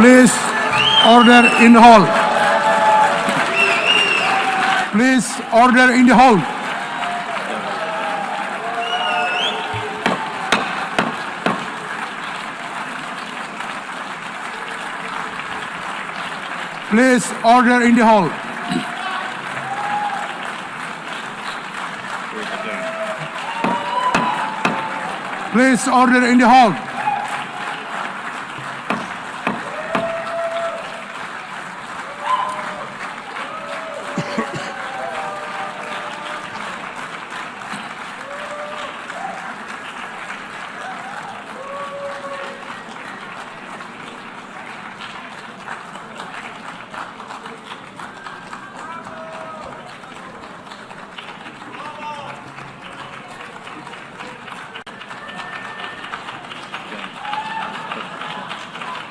Please order in the hall. Please order in the hall. Please order in the hall. Please order in the hall.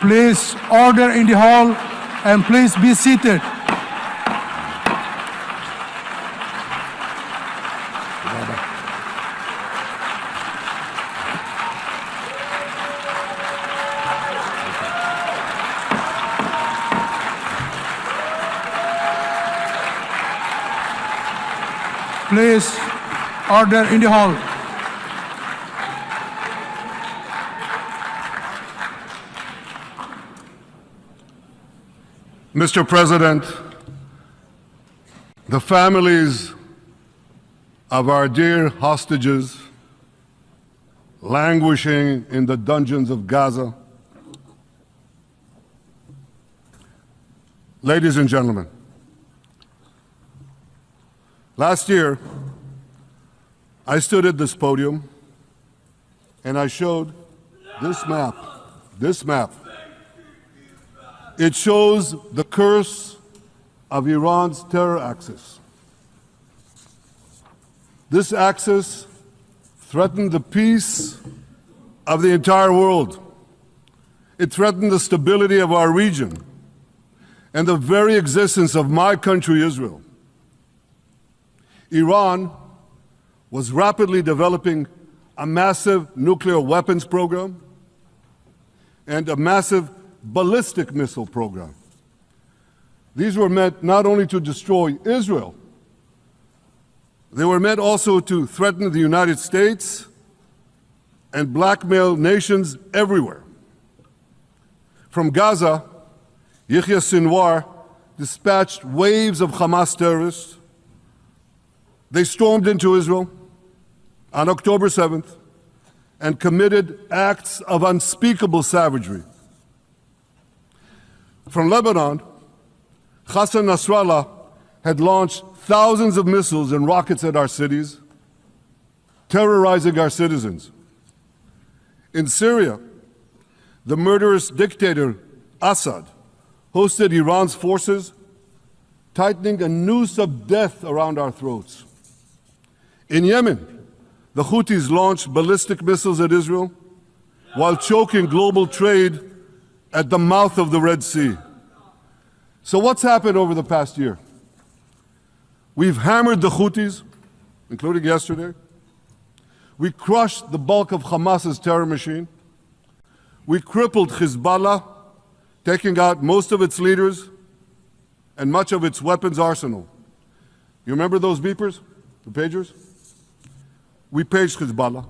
Please order in the hall and please be seated. Please order in the hall. Mr. President, the families of our dear hostages languishing in the dungeons of Gaza, ladies and gentlemen, last year I stood at this podium and I showed this map. It shows the curse of Iran's terror axis. This axis threatened the peace of the entire world. It threatened the stability of our region and the very existence of my country, Israel. Iran was rapidly developing a massive nuclear weapons program and a massive ballistic missile program. These were meant not only to destroy Israel, they were meant also to threaten the United States and blackmail nations everywhere. From Gaza, Yahya Sinwar dispatched waves of Hamas terrorists. They stormed into Israel on October 7th and committed acts of unspeakable savagery. From Lebanon, Hassan Nasrallah had launched thousands of missiles and rockets at our cities, terrorizing our citizens. In Syria, the murderous dictator Assad hosted Iran's forces, tightening a noose of death around our throats. In Yemen, the Houthis launched ballistic missiles at Israel while choking global trade at the mouth of the Red Sea. So what's happened over the past year? We've hammered the Houthis, including yesterday. We crushed the bulk of Hamas's terror machine. We crippled Hezbollah, taking out most of its leaders and much of its weapons arsenal. You remember those beepers, the pagers? We paged Hezbollah,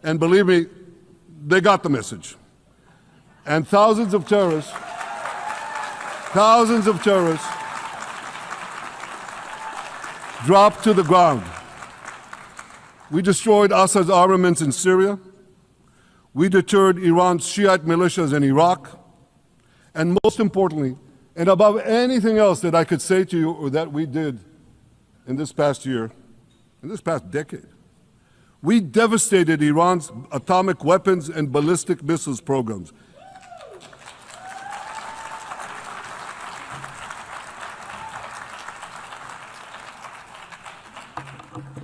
and believe me, they got the message. And thousands of terrorists dropped to the ground. We destroyed Assad's armaments in Syria. We deterred Iran's Shiite militias in Iraq. And most importantly, and above anything else that I could say to you or that we did in this past year, in this past decade, we devastated Iran's atomic weapons and ballistic missiles programs.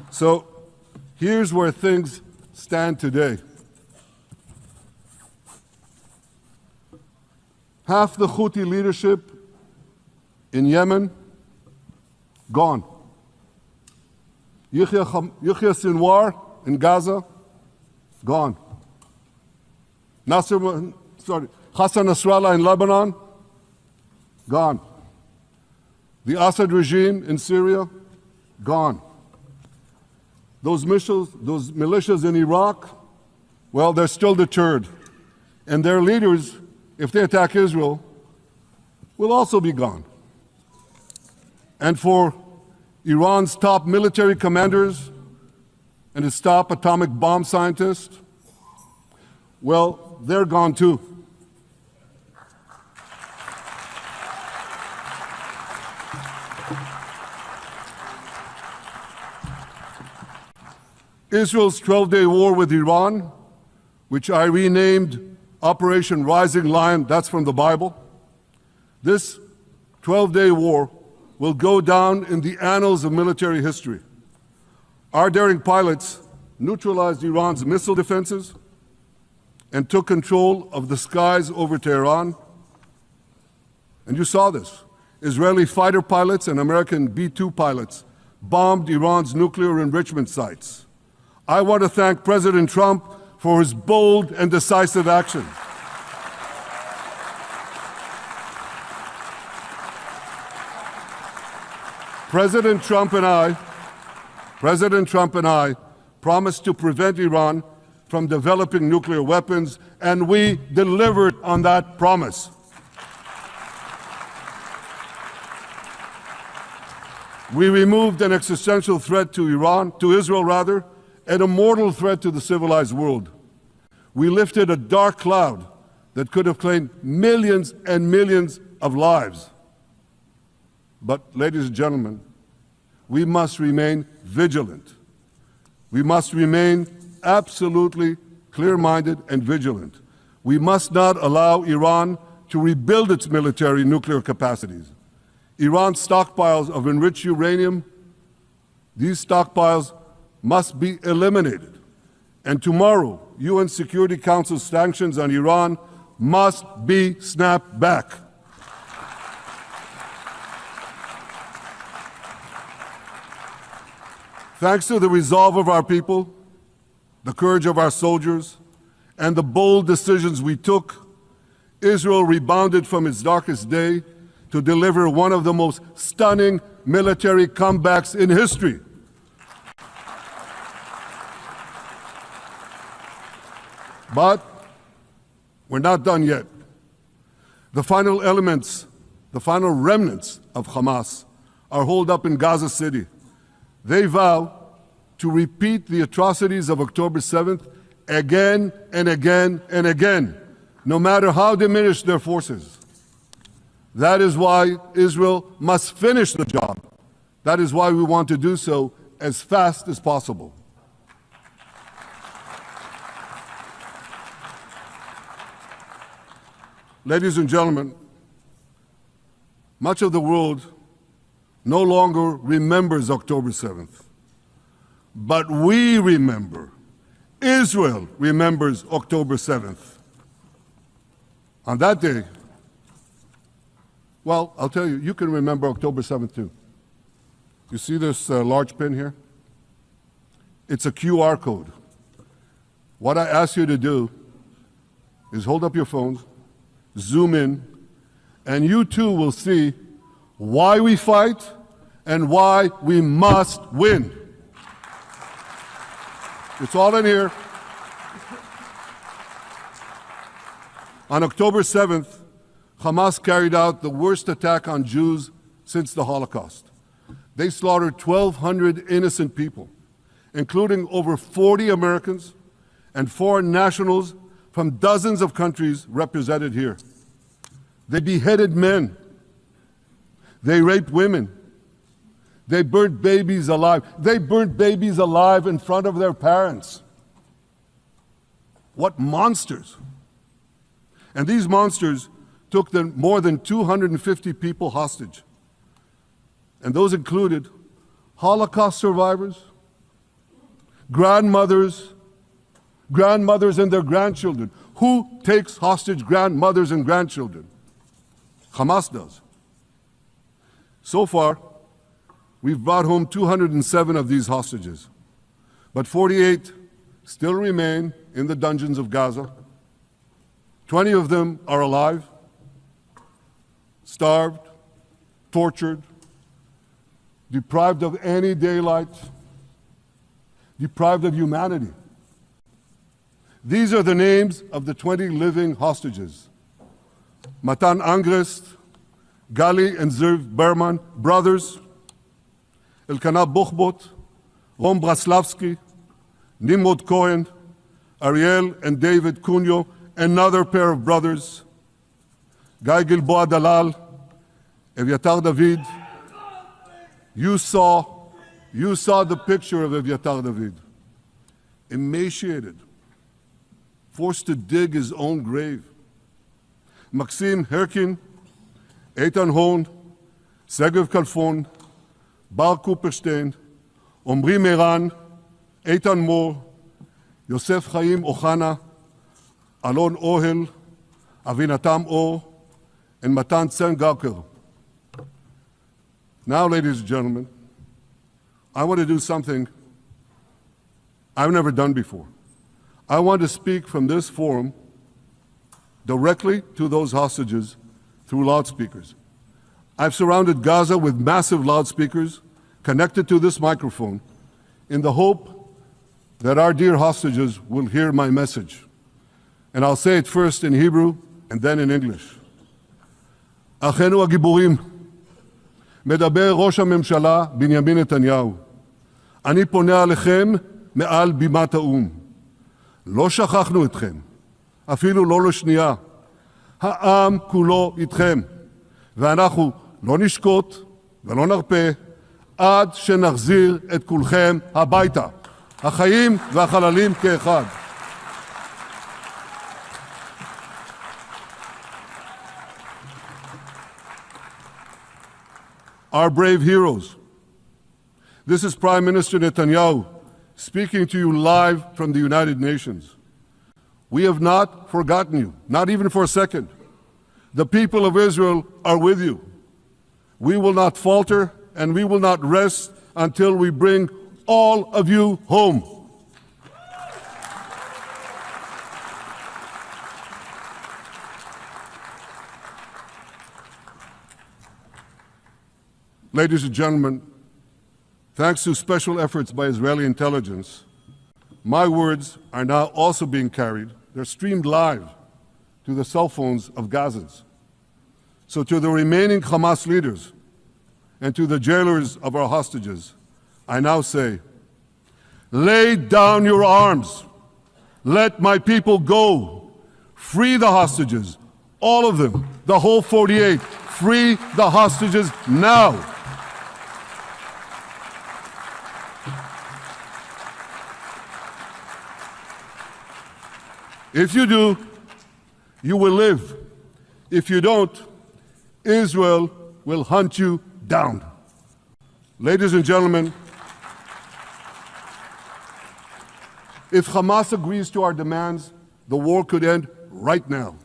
So here's where things stand today. Half the Houthi leadership in Yemen, gone. Yahya Sinwar in Gaza, gone. Hassan Nasrallah in Lebanon, gone. The Assad regime in Syria, gone. Those militias in Iraq, well, they're still deterred. And their leaders, if they attack Israel, will also be gone. And for Iran's top military commanders and its top atomic bomb scientists, well, they're gone too. Israel's 12-day war with Iran, which I renamed Operation Rising Lion, that's from the Bible. This 12-day war will go down in the annals of military history. Our daring pilots neutralized Iran's missile defenses and took control of the skies over Tehran. And you saw this. Israeli fighter pilots and American B-2 pilots bombed Iran's nuclear enrichment sites. I want to thank President Trump for his bold and decisive action. President Trump and I promised to prevent Iran from developing nuclear weapons, and we delivered on that promise. We removed an existential threat to Israel, and a mortal threat to the civilized world. We lifted a dark cloud that could have claimed millions and millions of lives. But, ladies and gentlemen, we must remain vigilant. We must remain absolutely clear-minded and vigilant. We must not allow Iran to rebuild its military nuclear capacities. Iran's stockpiles of enriched uranium, these stockpiles must be eliminated. And tomorrow, UN Security Council sanctions on Iran must be snapped back. Thanks to the resolve of our people, the courage of our soldiers, and the bold decisions we took, Israel rebounded from its darkest day to deliver one of the most stunning military comebacks in history. But we're not done yet. The final remnants of Hamas are holed up in Gaza City. They vow to repeat the atrocities of October 7th again and again and again, no matter how diminished their forces. That is why Israel must finish the job. That is why we want to do so as fast as possible. Ladies and gentlemen, much of the world no longer remembers October 7th, but we remember. Israel remembers October 7th. On that day, well, I'll tell you, you can remember October 7th too. You see this large pin here? It's a QR code. What I ask you to do is hold up your phones, zoom in, and you too will see why we fight and why we must win. It's all in here. On October 7th, Hamas carried out the worst attack on Jews since the Holocaust. They slaughtered 1,200 innocent people, including over 40 Americans and foreign nationals from dozens of countries represented here. They beheaded men. They raped women. They burnt babies alive. They burnt babies alive in front of their parents. What monsters. And these monsters took more than 250 people hostage. And those included Holocaust survivors, grandmothers and their grandchildren. Who takes hostage grandmothers and grandchildren? Hamas does. So far, we've brought home 207 of these hostages, but 48 still remain in the dungeons of Gaza. 20 of them are alive, starved, tortured, deprived of any daylight, deprived of humanity. These are the names of the 20 living hostages. Matan Angrist, Gali and Zerv Berman, brothers, Elkanah Buchbot, Rom Braslavsky, Nimrod Cohen, Ariel and David Cunyo, another pair of brothers, Guy Gilboa Dalal, Eviatar David. You saw the picture of Eviatar David, emaciated, forced to dig his own grave. Maxim Herkin, Eitan Horn, Segev Kalfon, Bar Kupperstein, Omri Meran, Eitan Moore, Yosef Chaim Ochana, Alon Ohel, Avinatam Or, and Matan Tsengarker. Now, ladies and gentlemen, I want to do something I've never done before. I want to speak from this forum directly to those hostages through loudspeakers. I've surrounded Gaza with massive loudspeakers connected to this microphone in the hope that our dear hostages will hear my message. And I'll say it first in Hebrew and then in English. Achenu הגיבורים, מדבר ראש הממשלה בנימין נתניהו. אני פונה עליכם מעל בימת האו"ם. לא שכחנו אתכם, אפילו לא לשנייה. העם כולו איתכם, ואנחנו לא נשקוט ולא נרפה עד שנחזיר את כולכם הביתה, החיים והחללים כאחד. Our brave heroes. This is Prime Minister Netanyahu speaking to you live from the United Nations. We have not forgotten you, not even for a second. The people of Israel are with you. We will not falter and we will not rest until we bring all of you home. Ladies and gentlemen, thanks to special efforts by Israeli intelligence, my words are now also being carried. They're streamed live to the cell phones of Gazans. So to the remaining Hamas leaders and to the jailers of our hostages, I now say, lay down your arms. Let my people go. Free the hostages, all of them, the whole 48. Free the hostages now. If you do, you will live. If you don't, Israel will hunt you down. Ladies and gentlemen, if Hamas agrees to our demands, the war could end right now.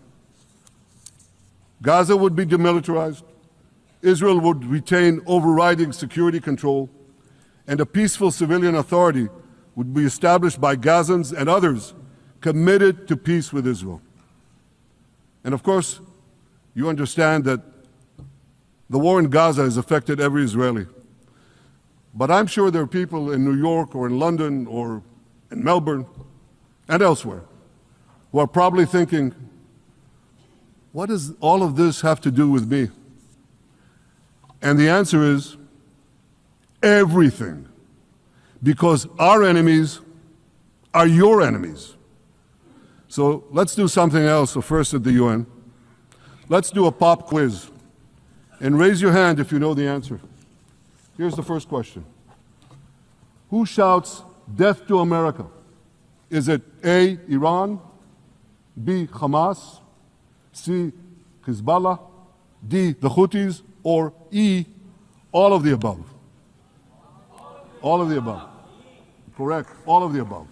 Gaza would be demilitarized, Israel would retain overriding security control, and a peaceful civilian authority would be established by Gazans and others committed to peace with Israel. And of course, you understand that the war in Gaza has affected every Israeli. But I'm sure there are people in New York or in London or in Melbourne and elsewhere who are probably thinking, what does all of this have to do with me? And the answer is everything. Because our enemies are your enemies. So let's do something else first at the UN. Let's do a pop quiz. And raise your hand if you know the answer. Here's the first question. Who shouts death to America? Is it A, Iran, B, Hamas, C, Hezbollah, D, the Houthis, or E, all of the above? All of the above. Correct, all of the above.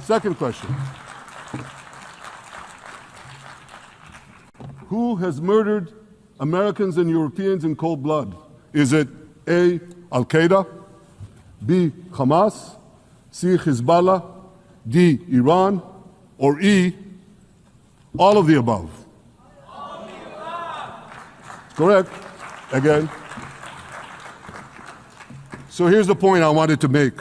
Second question. Who has murdered Americans and Europeans in cold blood? Is it A, Al-Qaeda, B, Hamas, C, Hezbollah, D, Iran, or E, All of the above. Correct. Again. So here's the point I wanted to make.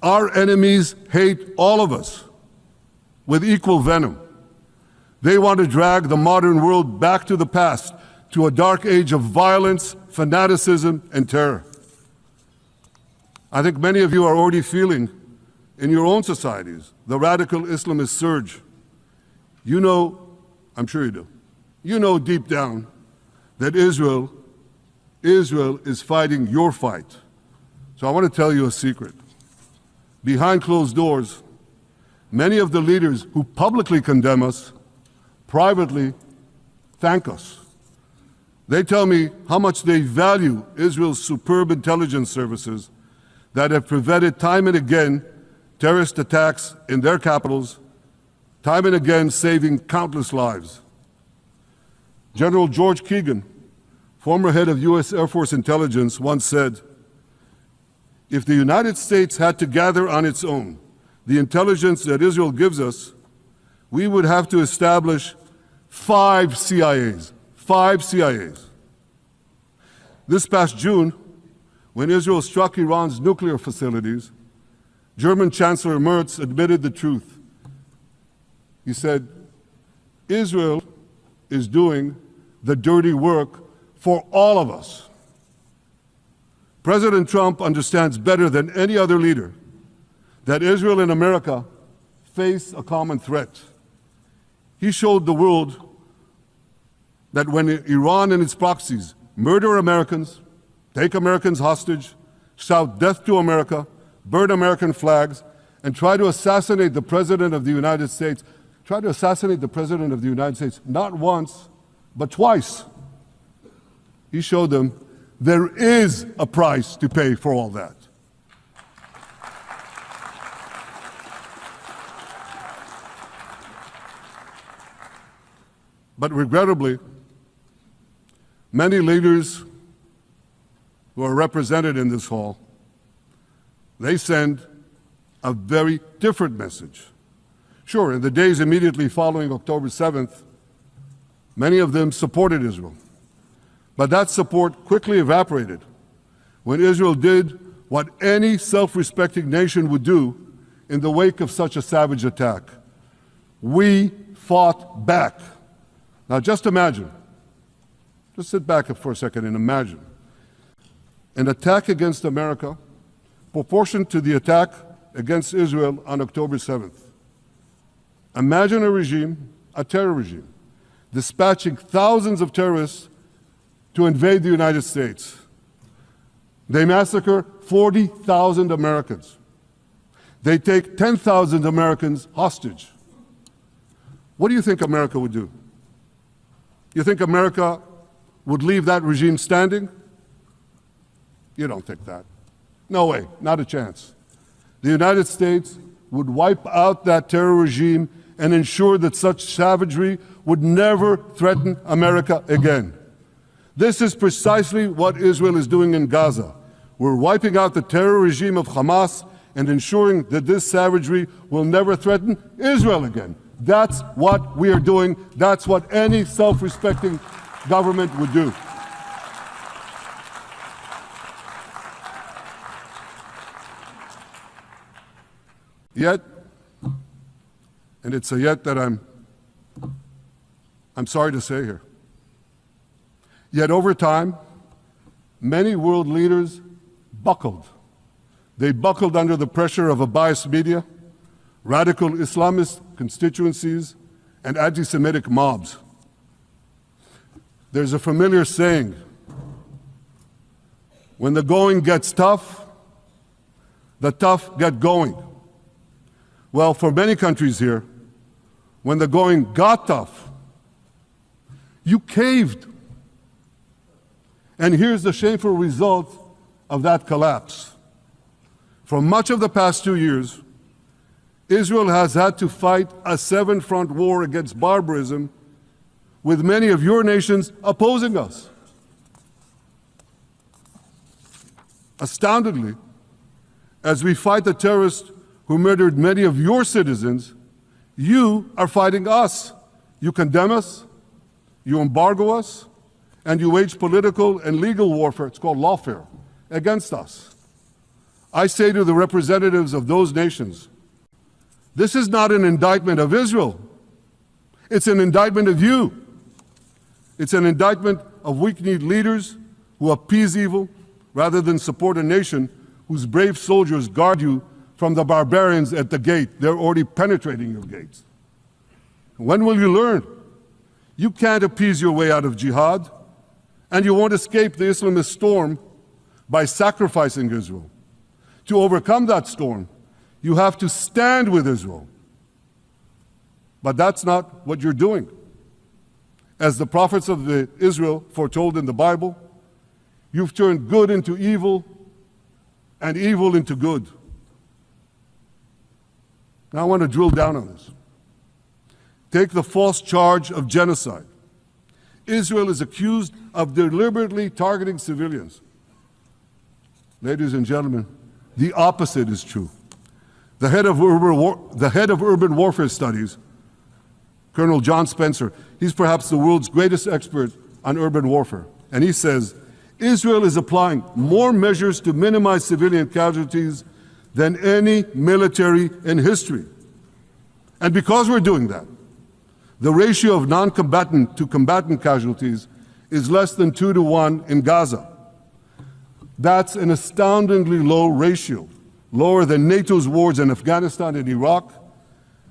Our enemies hate all of us with equal venom. They want to drag the modern world back to the past, to a dark age of violence, fanaticism, and terror. I think many of you are already feeling in your own societies the radical Islamist surge. You know, I'm sure you do, you know deep down that Israel is fighting your fight. So I want to tell you a secret. Behind closed doors, many of the leaders who publicly condemn us privately thank us. They tell me how much they value Israel's superb intelligence services that have prevented time and again terrorist attacks in their capitals, time and again saving countless lives. General George Keegan, former head of U.S. Air Force intelligence, once said, "If the United States had to gather on its own the intelligence that Israel gives us, we would have to establish 5 CIAs. 5 CIAs. This past June, when Israel struck Iran's nuclear facilities, German Chancellor Merz admitted the truth. He said, Israel is doing the dirty work for all of us. President Trump understands better than any other leader that Israel and America face a common threat. He showed the world that when Iran and its proxies murder Americans, take Americans hostage, shout death to America, burn American flags, and try to assassinate the President of the United States, not once, but twice. He showed them there is a price to pay for all that. But regrettably, many leaders who are represented in this hall, they send a very different message. Sure, in the days immediately following October 7th, many of them supported Israel. But that support quickly evaporated when Israel did what any self-respecting nation would do in the wake of such a savage attack. We fought back. Now just imagine, just sit back for a second and imagine an attack against America proportioned to the attack against Israel on October 7th. Imagine a regime, a terror regime, dispatching thousands of terrorists to invade the United States. They massacre 40,000 Americans. They take 10,000 Americans hostage. What do you think America would do? You think America would leave that regime standing? You don't think that. No way, not a chance. The United States would wipe out that terror regime and ensure that such savagery would never threaten America again. This is precisely what Israel is doing in Gaza. We're wiping out the terror regime of Hamas and ensuring that this savagery will never threaten Israel again. That's what we are doing. That's what any self-respecting government would do. Yet, and it's a yet that I'm sorry to say here, yet over time, many world leaders buckled. They buckled under the pressure of a biased media, radical Islamist constituencies, and anti-Semitic mobs. There's a familiar saying, when the going gets tough, the tough get going. Well, for many countries here, when the going got tough, you caved. And here's the shameful result of that collapse. For much of the past 2 years, Israel has had to fight a 7-front war against barbarism with many of your nations opposing us. Astoundingly, as we fight the terrorists who murdered many of your citizens, you are fighting us You condemn us, you embargo us, and you wage political and legal warfare, it's called lawfare, against us. I say to the representatives of those nations, this is not an indictment of Israel. It's an indictment of you. It's an indictment of weak-kneed leaders who appease evil rather than support a nation whose brave soldiers guard you from the barbarians at the gate. They're already penetrating your gates. When will you learn? You can't appease your way out of jihad, and you won't escape the Islamist storm by sacrificing Israel. To overcome that storm, you have to stand with Israel. But that's not what you're doing. As the prophets of Israel foretold in the Bible, you've turned good into evil and evil into good. Now I want to drill down on this. Take the false charge of genocide. Israel is accused of deliberately targeting civilians. Ladies and gentlemen, the opposite is true. The head of urban warfare studies, Colonel John Spencer, he's perhaps the world's greatest expert on urban warfare. And he says, Israel is applying more measures to minimize civilian casualties than any military in history. And because we're doing that, the ratio of non-combatant to combatant casualties is less than 2 to 1 in Gaza. That's an astoundingly low ratio, lower than NATO's wars in Afghanistan and Iraq,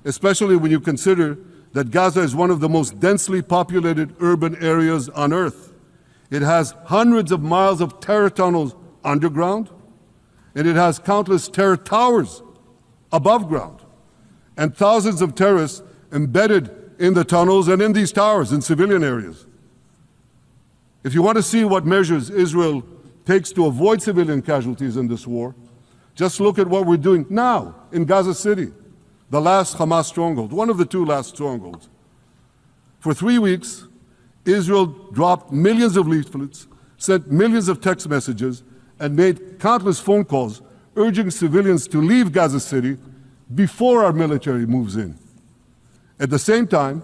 especially when you consider that Gaza is one of the most densely populated urban areas on Earth. It has hundreds of miles of terror tunnels underground, and it has countless terror towers above ground, and thousands of terrorists embedded in the tunnels and in these towers in civilian areas. If you want to see what measures Israel takes to avoid civilian casualties in this war, just look at what we're doing now in Gaza City, the last Hamas stronghold, one of the 2 last strongholds. For 3 weeks, Israel dropped millions of leaflets, sent millions of text messages, and made countless phone calls urging civilians to leave Gaza City before our military moves in. At the same time,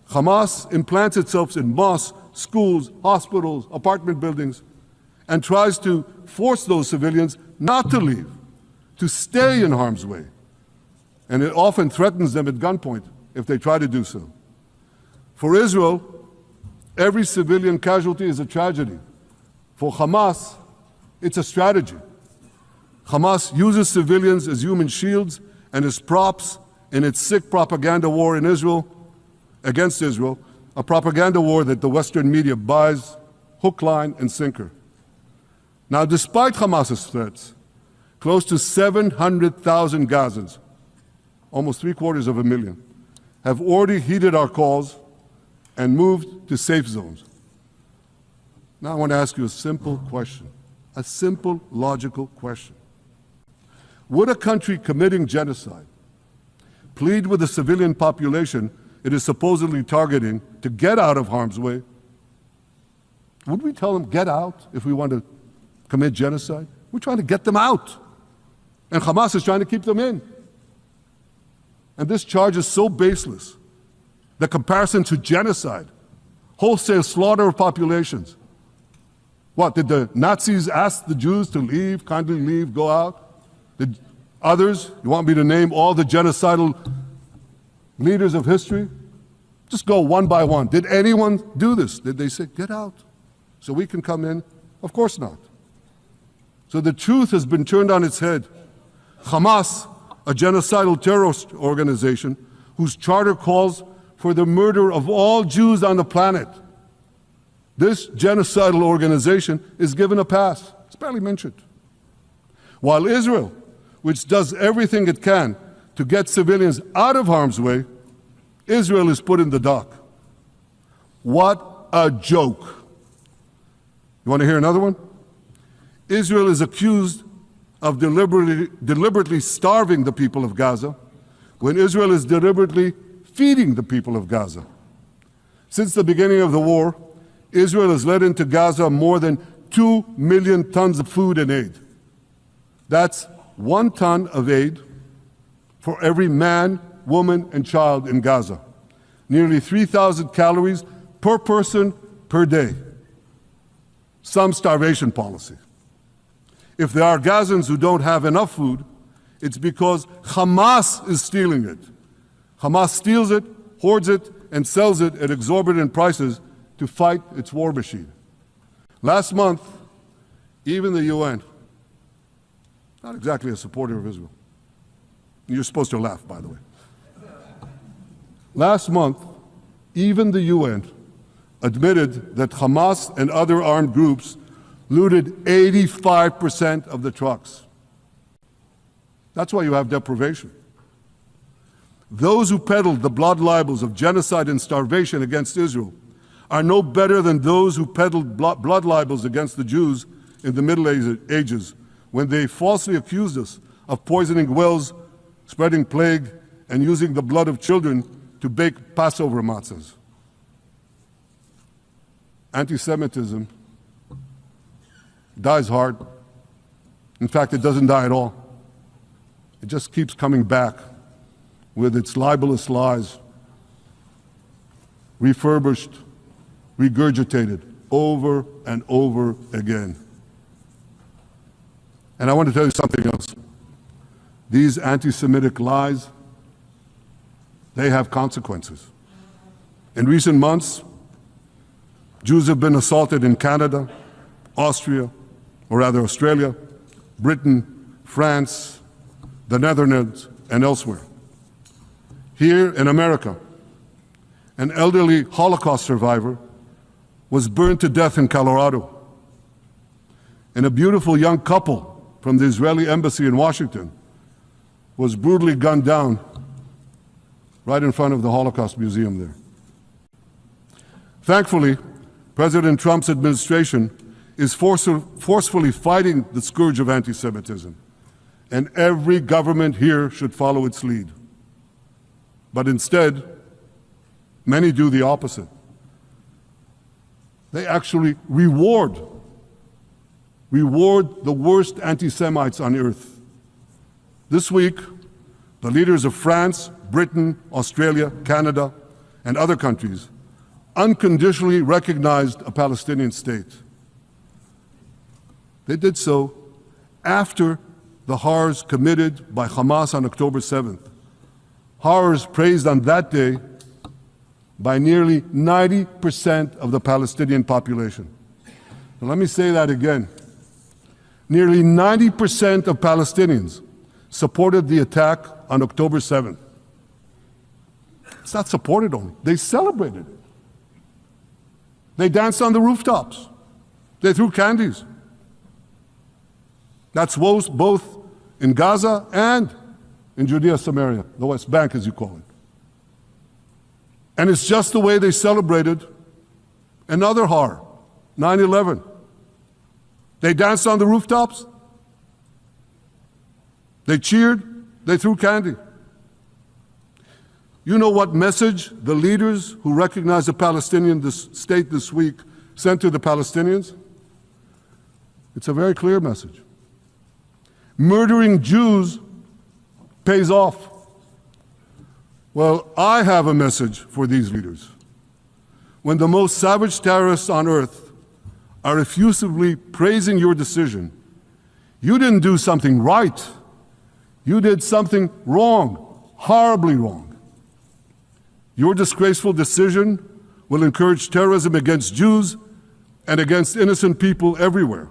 Hamas implants itself in mosques, schools, hospitals, apartment buildings, and tries to force those civilians not to leave, to stay in harm's way. And it often threatens them at gunpoint if they try to do so. For Israel, every civilian casualty is a tragedy. For Hamas, it's a strategy. Hamas uses civilians as human shields and as props in its sick propaganda war in Israel, against Israel, a propaganda war that the Western media buys hook, line, and sinker. Now, despite Hamas's threats, close to 700,000 Gazans, almost 750,000, have already heeded our calls and moved to safe zones. Now I want to ask you a simple question, a simple, logical question. Would a country committing genocide plead with the civilian population it is supposedly targeting to get out of harm's way? Would we tell them, get out, if we want to commit genocide? We're trying to get them out. And Hamas is trying to keep them in. And this charge is so baseless. The comparison to genocide, wholesale slaughter of populations. What, did the Nazis ask the Jews to leave, kindly leave, go out? Did others, you want me to name all the genocidal leaders of history? Just go one by one. Did anyone do this? Did they say, get out so we can come in? Of course not. So the truth has been turned on its head. Hamas, a genocidal terrorist organization whose charter calls for the murder of all Jews on the planet. This genocidal organization is given a pass. It's barely mentioned. While Israel, which does everything it can to get civilians out of harm's way, Israel is put in the dock. What a joke. You want to hear another one? Israel is accused of deliberately starving the people of Gaza when Israel is deliberately feeding the people of Gaza. Since the beginning of the war, Israel has let into Gaza more than 2 million tons of food and aid. That's 1 ton of aid for every man, woman, and child in Gaza. nearly 3,000 calories per person per day. Some starvation policy. If there are Gazans who don't have enough food, it's because Hamas is stealing it. Hamas steals it, hoards it, and sells it at exorbitant prices to fight its war machine. Last month, even the UN, not exactly a supporter of Israel. You're supposed to laugh, by the way. Last month, even the UN admitted that Hamas and other armed groups looted 85% of the trucks. That's why you have deprivation. Those who peddled the blood libels of genocide and starvation against Israel are no better than those who peddled blood libels against the Jews in the Middle Ages when they falsely accused us of poisoning wells, spreading plague, and using the blood of children to bake Passover matzahs. Anti-Semitism dies hard. In fact, it doesn't die at all. It just keeps coming back with its libelous lies, refurbished, regurgitated over and over again. And I want to tell you something else. These anti-Semitic lies, they have consequences. In recent months, Jews have been assaulted in Canada, Austria, or rather Australia, Britain, France, the Netherlands, and elsewhere. Here in America, an elderly Holocaust survivor was burned to death in Colorado. And a beautiful young couple from the Israeli embassy in Washington was brutally gunned down right in front of the Holocaust Museum there. Thankfully, President Trump's administration is forcefully fighting the scourge of anti-Semitism, and every government here should follow its lead. But instead, many do the opposite. They actually reward the worst anti-Semites on earth. This week, the leaders of France, Britain, Australia, Canada, and other countries unconditionally recognized a Palestinian state. They did so after the horrors committed by Hamas on October 7th. Horrors praised on that day by nearly 90% of the Palestinian population. Now, let me say that again. Nearly 90% of Palestinians supported the attack on October 7th. It's not supported only, they celebrated it. They danced on the rooftops. They threw candies. That's both in Gaza and in Judea, Samaria, the West Bank, as you call it. And it's just the way they celebrated another horror, 9/11. They danced on the rooftops. They cheered. They threw candy. You know what message the leaders who recognize the Palestinian state this week sent to the Palestinians? It's a very clear message. Murdering Jews pays off. Well, I have a message for these leaders. When the most savage terrorists on earth are effusively praising your decision, you didn't do something right. You did something wrong, horribly wrong. Your disgraceful decision will encourage terrorism against Jews and against innocent people everywhere.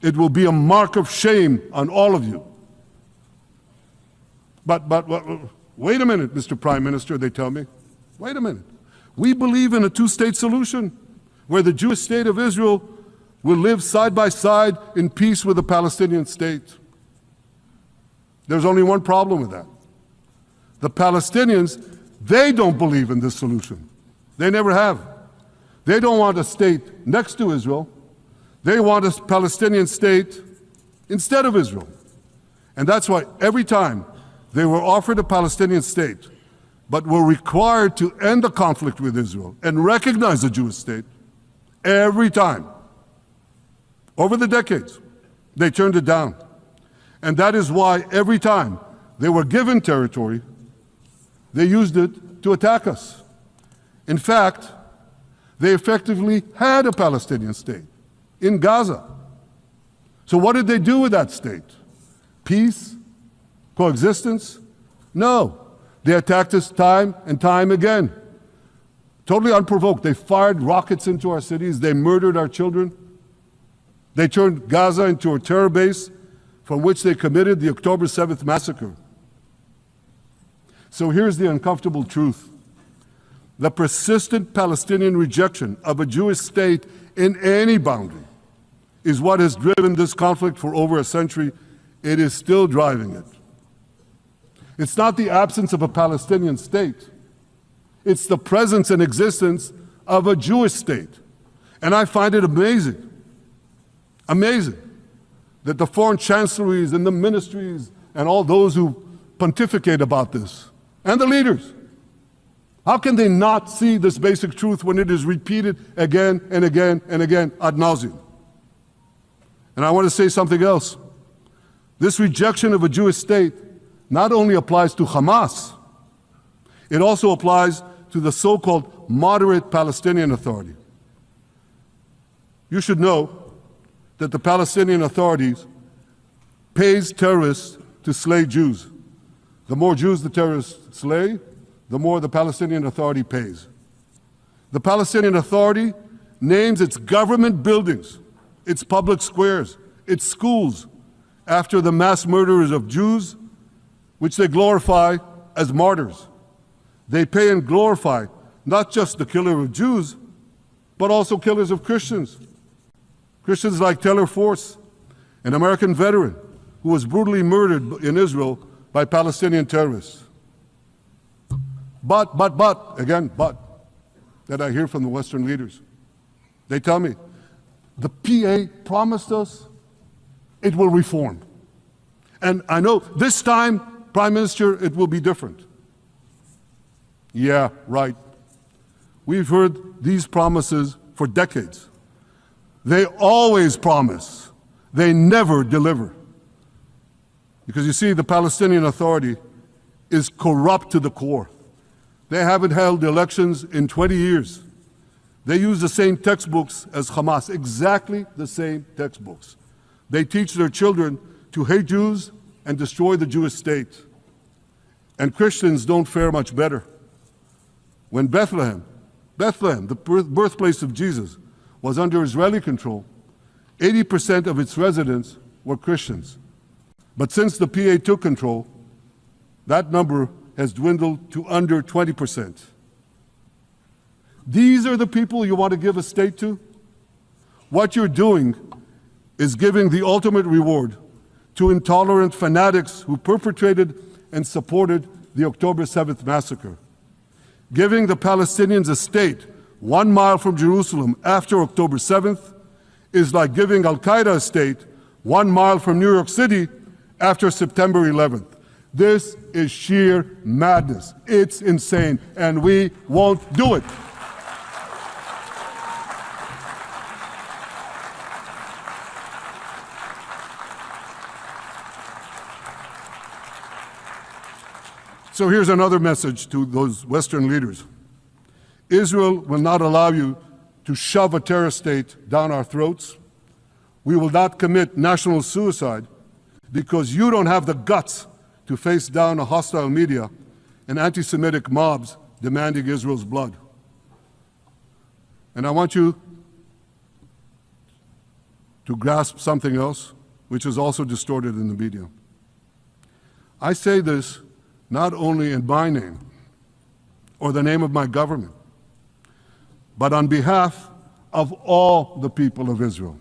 It will be a mark of shame on all of you. But wait a minute, Mr. Prime Minister, they tell me. Wait a minute. We believe in a two-state solution where the Jewish state of Israel will live side by side in peace with the Palestinian state. There's only one problem with that. The Palestinians, they don't believe in this solution. They never have. They don't want a state next to Israel. They want a Palestinian state instead of Israel. And that's why every time they were offered a Palestinian state, but were required to end the conflict with Israel and recognize the Jewish state, every time, over the decades, they turned it down. And that is why every time they were given territory, they used it to attack us. In fact, they effectively had a Palestinian state in Gaza. So what did they do with that state? Peace? Coexistence? No. They attacked us time and time again. Totally unprovoked. They fired rockets into our cities. They murdered our children. They turned Gaza into a terror base from which they committed the October 7th massacre. So here's the uncomfortable truth. The persistent Palestinian rejection of a Jewish state in any boundary is what has driven this conflict for over a century. It is still driving it. It's not the absence of a Palestinian state. It's the presence and existence of a Jewish state. And I find it amazing that the foreign chancelleries and the ministries and all those who pontificate about this, and the leaders, how can they not see this basic truth when it is repeated again and again and again ad nauseum? And I want to say something else. This rejection of a Jewish state not only applies to Hamas, it also applies to the so-called moderate Palestinian Authority. You should know that the Palestinian authorities pays terrorists to slay Jews. The more Jews the terrorists slay, the more the Palestinian Authority pays. The Palestinian Authority names its government buildings, its public squares, its schools, after the mass murderers of Jews, which they glorify as martyrs. They pay and glorify not just the killer of Jews, but also killers of Christians. Christians like Taylor Force, an American veteran who was brutally murdered in Israel by Palestinian terrorists. But, that I hear from the Western leaders. They tell me, the PA promised us it will reform. And I know this time, Prime Minister, it will be different. Yeah, right. We've heard these promises for decades. They always promise. They never deliver. Because you see, the Palestinian Authority is corrupt to the core. They haven't held elections in 20 years. They use the same textbooks as Hamas, exactly the same textbooks. They teach their children to hate Jews and destroy the Jewish state. And Christians don't fare much better. When Bethlehem, the birthplace of Jesus, was under Israeli control, 80% of its residents were Christians. But since the PA took control, that number has dwindled to under 20%. These are the people you want to give a state to? What you're doing is giving the ultimate reward to intolerant fanatics who perpetrated and supported the October 7th massacre. Giving the Palestinians a state 1 mile from Jerusalem after October 7th is like giving Al-Qaeda a state 1 mile from New York City after September 11th. This is sheer madness. It's insane, and we won't do it. So here's another message to those Western leaders. Israel will not allow you to shove a terror state down our throats. We will not commit national suicide because you don't have the guts to face down a hostile media and anti-Semitic mobs demanding Israel's blood. And I want you to grasp something else, which is also distorted in the media. I say this not only in my name or the name of my government, but on behalf of all the people of Israel.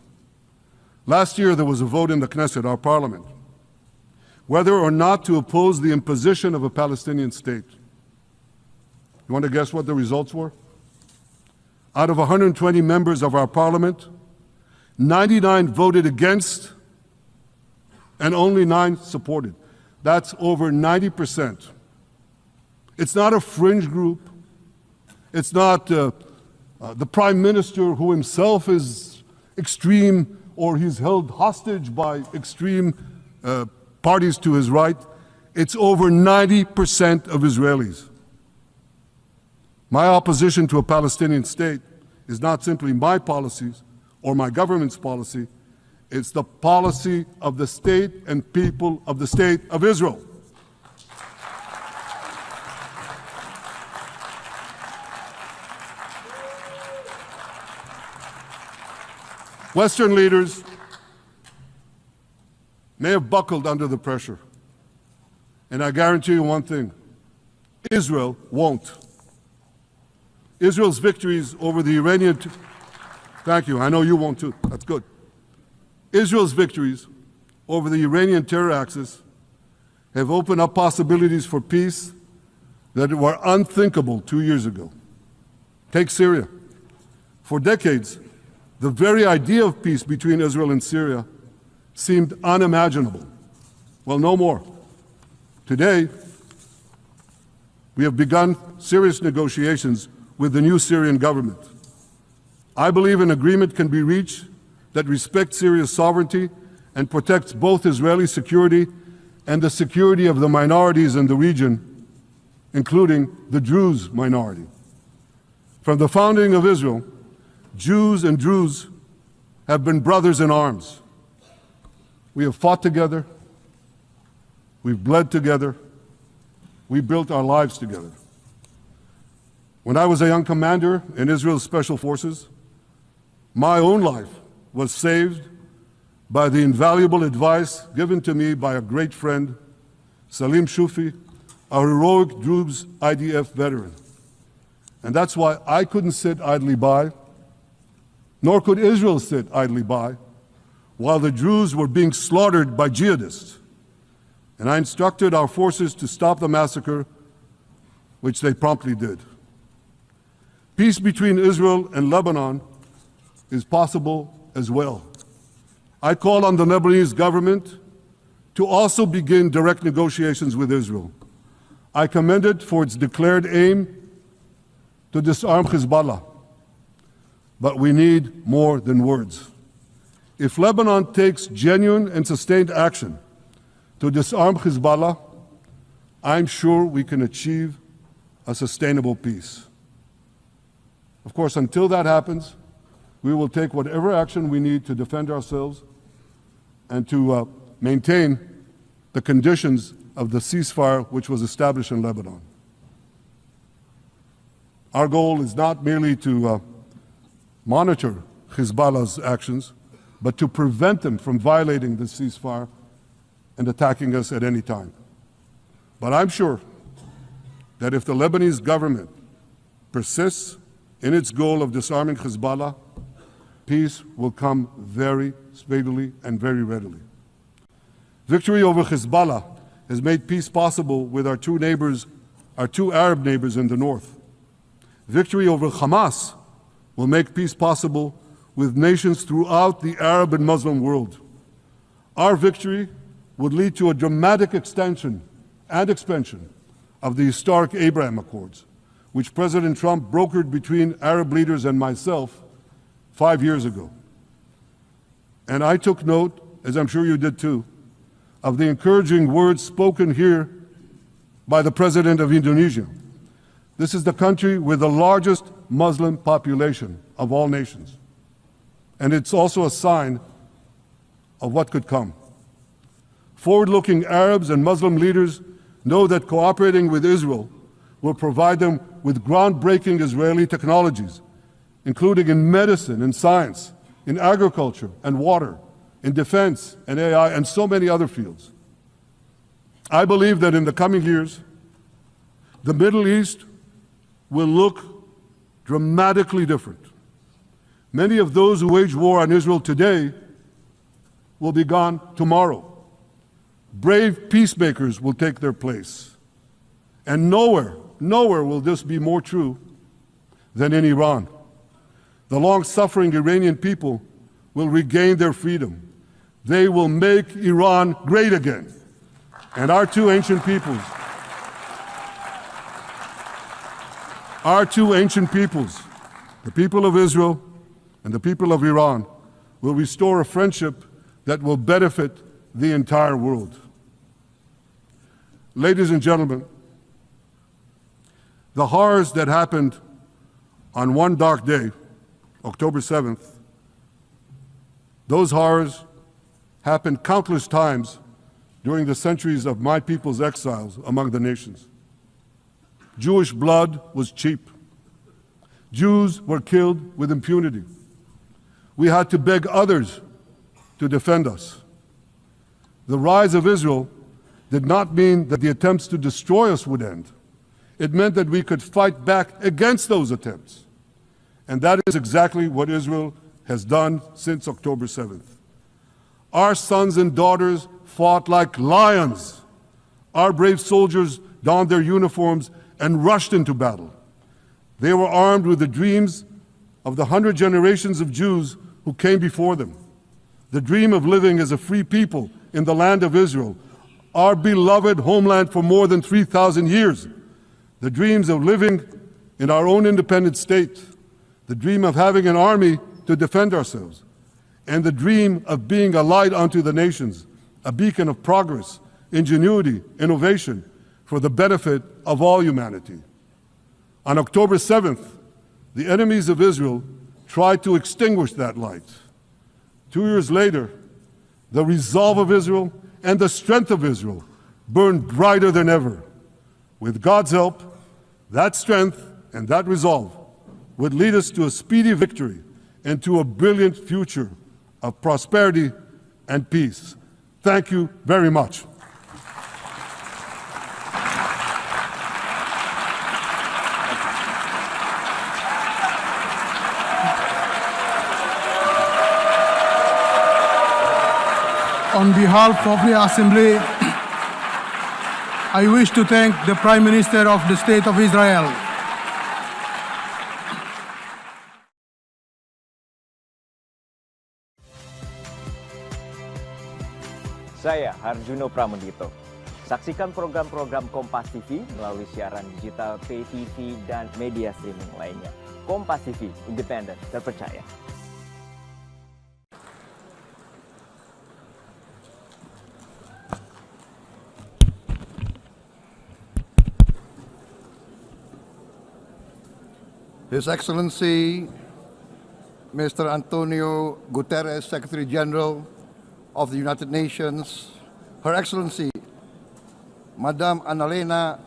Last year, there was a vote in the Knesset, our parliament, whether or not to oppose the imposition of a Palestinian state. You want to guess what the results were? Out of 120 members of our parliament, 99 voted against and only 9 supported. That's over 90%. It's not a fringe group. It's not the prime minister who himself is extreme or he's held hostage by extreme parties to his right. It's over 90% of Israelis. My opposition to a Palestinian state is not simply my policies or my government's policy, it's the policy of the state and people of the State of Israel. Western leaders may have buckled under the pressure. And I guarantee you one thing, Israel won't. Israel's victories over the Iranian... Thank you, I know you won't too, that's good. Israel's victories over the Iranian terror axis have opened up possibilities for peace that were unthinkable 2 years ago. Take Syria. For decades, the very idea of peace between Israel and Syria seemed unimaginable. Well, no more. Today, we have begun serious negotiations with the new Syrian government. I believe an agreement can be reached that respects Syria's sovereignty and protects both Israeli security and the security of the minorities in the region, including the Druze minority. From the founding of Israel, Jews and Druze have been brothers in arms. We have fought together, we've bled together, we built our lives together. When I was a young commander in Israel's Special Forces, my own life was saved by the invaluable advice given to me by a great friend, Salim Shufi, a heroic Druze IDF veteran. And that's why I couldn't sit idly by, nor could Israel sit idly by, while the Druze were being slaughtered by jihadists. And I instructed our forces to stop the massacre, which they promptly did. Peace between Israel and Lebanon is possible as well. I call on the Lebanese government to also begin direct negotiations with Israel. I commend it for its declared aim to disarm Hezbollah. But we need more than words. If Lebanon takes genuine and sustained action to disarm Hezbollah, I'm sure we can achieve a sustainable peace. Of course, until that happens, we will take whatever action we need to defend ourselves and to maintain the conditions of the ceasefire which was established in Lebanon. Our goal is not merely to monitor Hezbollah's actions, but to prevent them from violating the ceasefire and attacking us at any time. But I'm sure that if the Lebanese government persists in its goal of disarming Hezbollah, peace will come very speedily and very readily. Victory over Hezbollah has made peace possible with our two Arab neighbors in the north. Victory over Hamas will make peace possible with nations throughout the Arab and Muslim world. Our victory would lead to a dramatic extension and expansion of the historic Abraham Accords, which President Trump brokered between Arab leaders and myself 5 years ago. And I took note, as I'm sure you did too, of the encouraging words spoken here by the President of Indonesia. This is the country with the largest Muslim population of all nations. And it's also a sign of what could come. Forward-looking Arabs and Muslim leaders know that cooperating with Israel will provide them with groundbreaking Israeli technologies, including in medicine and science, in agriculture and water, in defense and AI, and so many other fields. I believe that in the coming years, the Middle East will look dramatically different. Many of those who wage war on Israel today will be gone tomorrow. Brave peacemakers will take their place. And nowhere will this be more true than in Iran. The long-suffering Iranian people will regain their freedom. They will make Iran great again. And our two ancient peoples, the people of Israel and the people of Iran, will restore a friendship that will benefit the entire world. Ladies and gentlemen, The horrors that happened on one dark day, October 7th, those horrors happened countless times during the centuries of my people's exiles among the nations. Jewish blood was cheap. Jews were killed with impunity. We had to beg others to defend us. The rise of Israel did not mean that the attempts to destroy us would end. It meant that we could fight back against those attempts. And that is exactly what Israel has done since October 7th. Our sons and daughters fought like lions. Our brave soldiers donned their uniforms and rushed into battle. They were armed with the dreams of the 100 generations of Jews who came before them. The dream of living as a free people in the land of Israel, our beloved homeland for more than 3,000 years. The dreams of living in our own independent state. The dream of having an army to defend ourselves. And the dream of being a light unto the nations, a beacon of progress, ingenuity, innovation, for the benefit of all humanity. On October 7th, the enemies of Israel tried to extinguish that light. 2 years later, the resolve of Israel and the strength of Israel burned brighter than ever. With God's help, that strength and that resolve would lead us to a speedy victory and to a brilliant future of prosperity and peace. Thank you very much. On behalf of the Assembly, I wish to thank the Prime Minister of the State of Israel. Saya Harjuno Pramudito. Saksikan program-program Kompas TV melalui siaran digital, pay TV, dan media streaming lainnya. Kompas TV, independen, terpercaya. His Excellency, Mr. Antonio Guterres, Secretary General of the United Nations, Her Excellency, Madame Annalena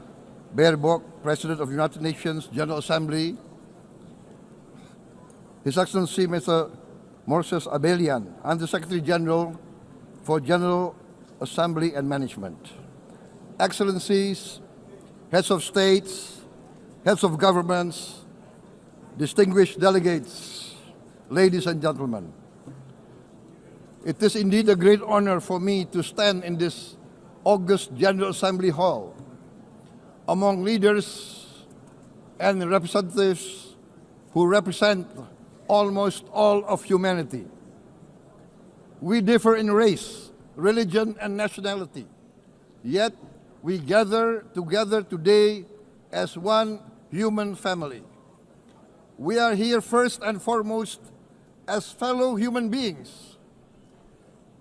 Baerbock, President of the United Nations General Assembly, His Excellency, Mr. Moses Abelian, Under-Secretary General for General Assembly and Management, Excellencies, Heads of States, Heads of Governments, distinguished delegates, ladies and gentlemen. It is indeed a great honor for me to stand in this august General Assembly Hall among leaders and representatives who represent almost all of humanity. We differ in race, religion, and nationality, yet we gather together today as one human family. We are here first and foremost as fellow human beings,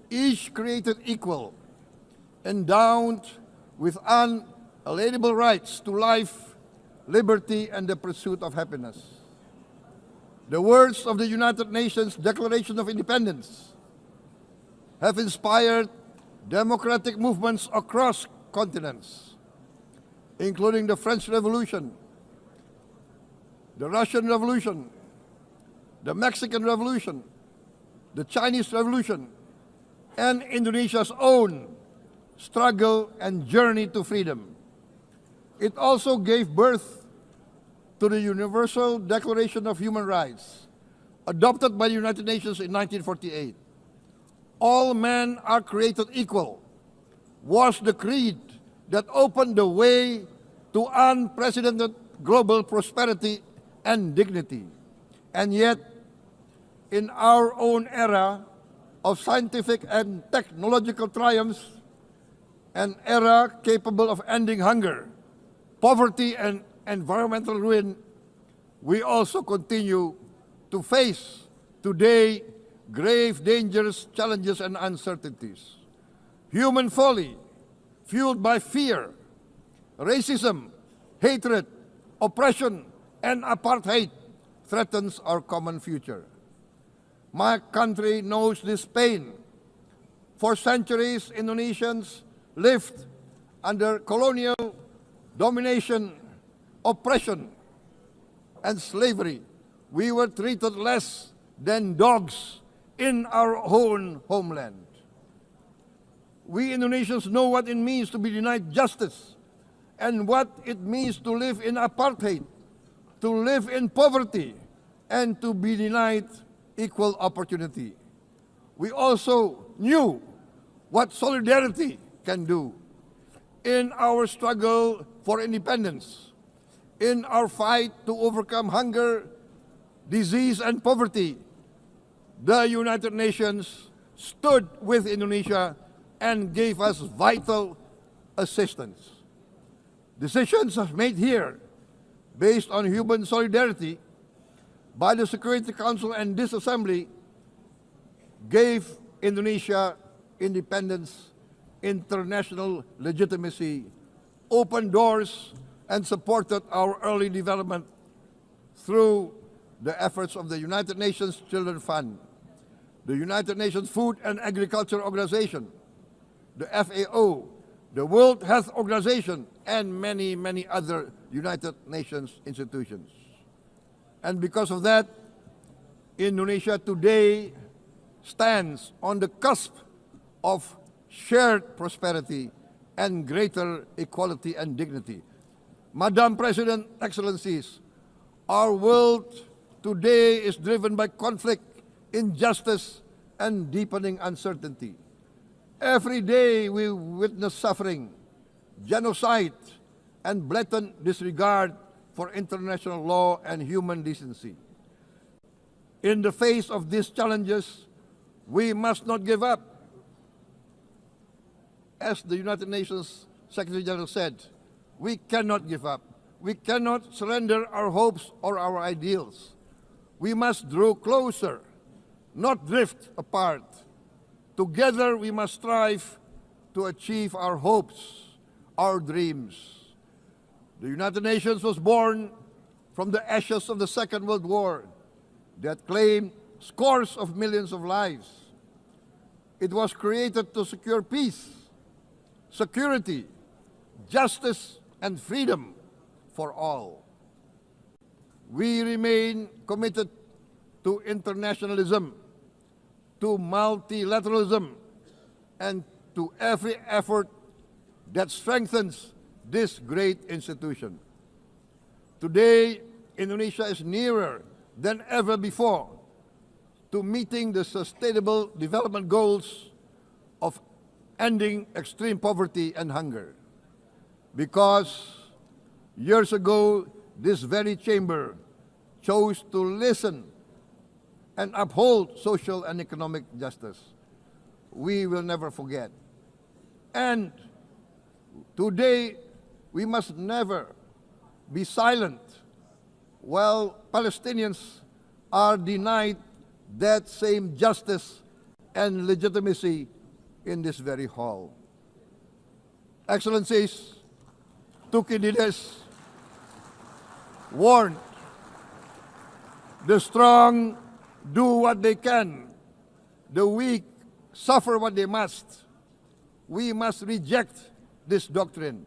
each created equal, endowed with unalienable rights to life, liberty, and the pursuit of happiness. The words of the United Nations Declaration of Independence have inspired democratic movements across continents, including the French Revolution, the Russian Revolution, the Mexican Revolution, the Chinese Revolution, and Indonesia's own struggle and journey to freedom. It also gave birth to the Universal Declaration of Human Rights, adopted by the United Nations in 1948. All men are created equal was the creed that opened the way to unprecedented global prosperity and dignity. And yet, in our own era of scientific and technological triumphs, an era capable of ending hunger, poverty, and environmental ruin, we also continue to face today grave dangers, challenges, and uncertainties. Human folly, fueled by fear, racism, hatred, oppression, and apartheid threatens our common future. My country knows this pain. For centuries, Indonesians lived under colonial domination, oppression, and slavery. We were treated less than dogs in our own homeland. We Indonesians know what it means to be denied justice and what it means to live in apartheid, to live in poverty, and to be denied equal opportunity. We also knew what solidarity can do in our struggle for independence, in our fight to overcome hunger, disease, and poverty. The United Nations stood with Indonesia and gave us vital assistance. Decisions made here based on human solidarity by the Security Council and this Assembly gave Indonesia independence, international legitimacy, opened doors, and supported our early development through the efforts of the United Nations Children Fund, the United Nations Food and Agriculture Organization, the FAO, the World Health Organization, and many, many other United Nations institutions. And because of that, Indonesia today stands on the cusp of shared prosperity and greater equality and dignity. Madam President, Excellencies, our world today is driven by conflict, injustice, and deepening uncertainty. Every day we witness suffering, genocide, and blatant disregard for international law and human decency. In the face of these challenges, we must not give up. As the United Nations Secretary General said, we cannot give up. We cannot surrender our hopes or our ideals. We must draw closer, not drift apart. Together we must strive to achieve our hopes, our dreams. The United Nations was born from the ashes of the Second World War that claimed scores of millions of lives. It was created to secure peace, security, justice, and freedom for all. We remain committed to internationalism, to multilateralism, and to every effort that strengthens this great institution. Today, Indonesia is nearer than ever before to meeting the sustainable development goals of ending extreme poverty and hunger. Because years ago, this very chamber chose to listen and uphold social and economic justice. We will never forget. And today, we must never be silent while Palestinians are denied that same justice and legitimacy in this very hall. Excellencies, Thucydides warned, the strong do what they can, the weak suffer what they must. We must reject this doctrine.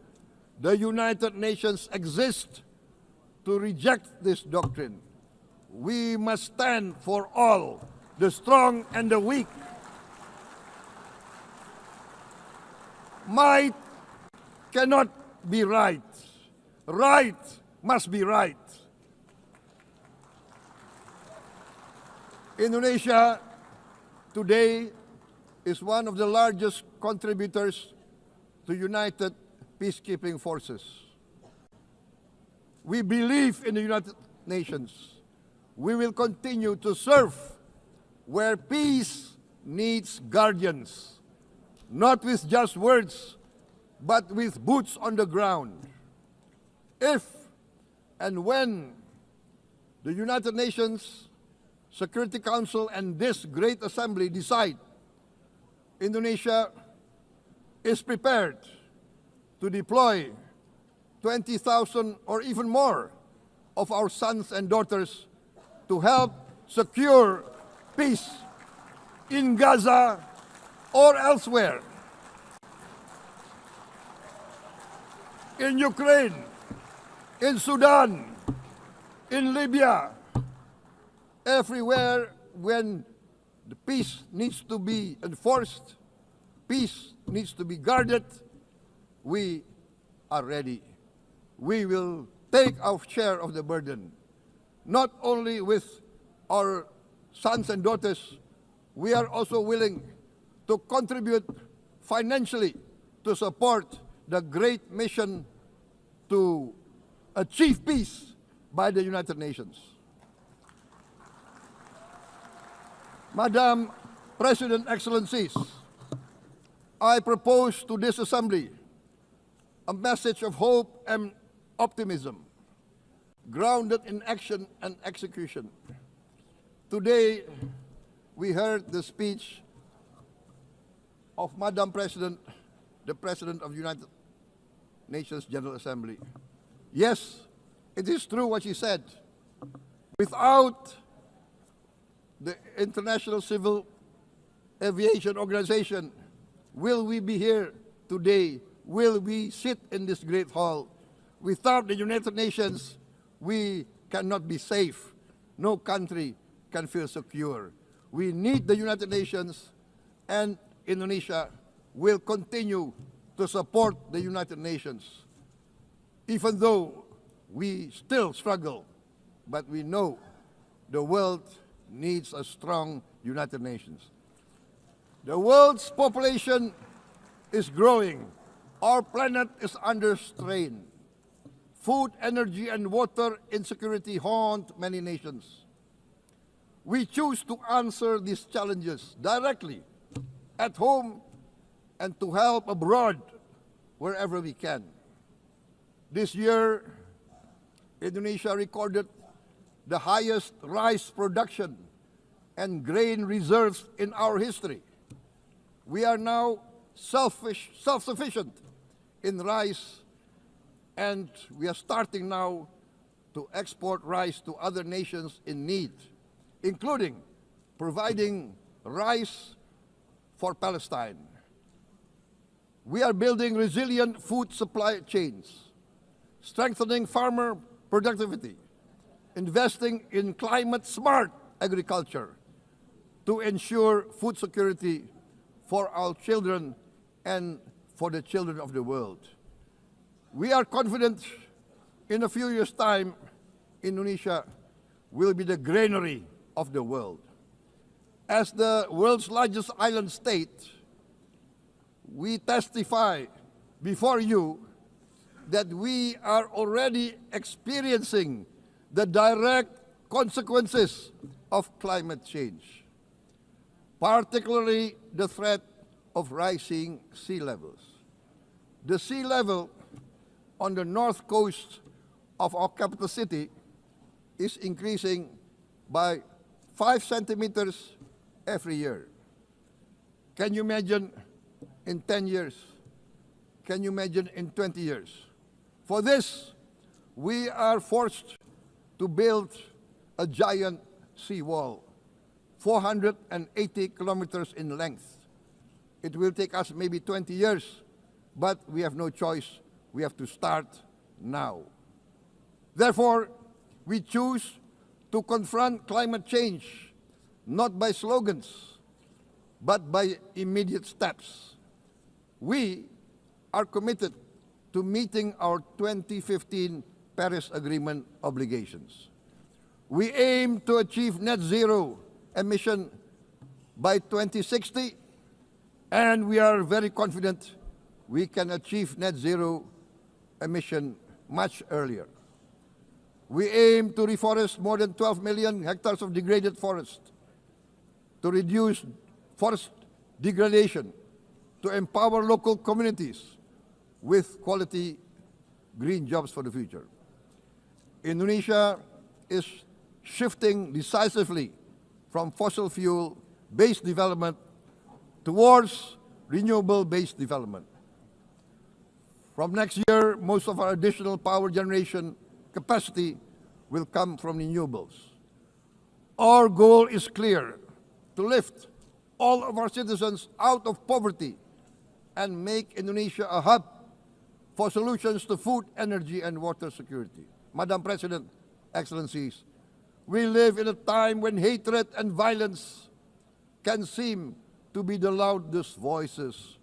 The United Nations exist to reject this doctrine. We must stand for all, the strong and the weak. Might cannot be right. Right must be right. Indonesia today is one of the largest contributors to United Peacekeeping Forces. We believe in the United Nations. We will continue to serve where peace needs guardians, not with just words, but with boots on the ground. If and when the United Nations Security Council and this great assembly decide Indonesia is prepared to deploy 20,000 or even more of our sons and daughters to help secure peace in Gaza or elsewhere, in Ukraine, in Sudan, in Libya, everywhere when the peace needs to be enforced, peace needs to be guarded, we are ready. We will take our share of the burden, not only with our sons and daughters, we are also willing to contribute financially to support the great mission to achieve peace by the United Nations. Madam President, Excellencies, I propose to this Assembly a message of hope and optimism, grounded in action and execution. Today, we heard the speech of Madam President, the President of the United Nations General Assembly. Yes, it is true what she said. Without the International Civil Aviation Organization, will we be here today? Will we sit in this great hall? Without the United Nations, we cannot be safe. No country can feel secure. We need the United Nations, and Indonesia will continue to support the United Nations. Even though we still struggle, but we know the world needs a strong United Nations. The world's population is growing. Our planet is under strain. Food, energy, and water insecurity haunt many nations. We choose to answer these challenges directly at home and to help abroad wherever we can. This year, Indonesia recorded the highest rice production and grain reserves in our history. We are now self-sufficient in rice, and we are starting now to export rice to other nations in need, including providing rice for Palestine. We are building resilient food supply chains, strengthening farmer productivity, investing in climate-smart agriculture to ensure food security for our children and for the children of the world. We are confident in a few years' time, Indonesia will be the granary of the world. As the world's largest island state, we testify before you that we are already experiencing the direct consequences of climate change, particularly the threat of rising sea levels. The sea level on the north coast of our capital city is increasing by 5 centimeters every year. Can you imagine in 10 years? Can you imagine in 20 years? For this, we are forced to build a giant seawall, 480 kilometers in length. It will take us maybe 20 years, but we have no choice. We have to start now. Therefore, we choose to confront climate change, not by slogans, but by immediate steps. We are committed to meeting our 2015 Paris Agreement obligations. We aim to achieve net zero emission by 2060, and we are very confident we can achieve net zero emission much earlier. We aim to reforest more than 12 million hectares of degraded forest, to reduce forest degradation, to empower local communities with quality green jobs for the future. Indonesia is shifting decisively from fossil fuel-based development towards renewable-based development. From next year, most of our additional power generation capacity will come from renewables. Our goal is clear: to lift all of our citizens out of poverty and make Indonesia a hub for solutions to food, energy, and water security. Madam President, Excellencies, we live in a time when hatred and violence can seem to be the loudest voices.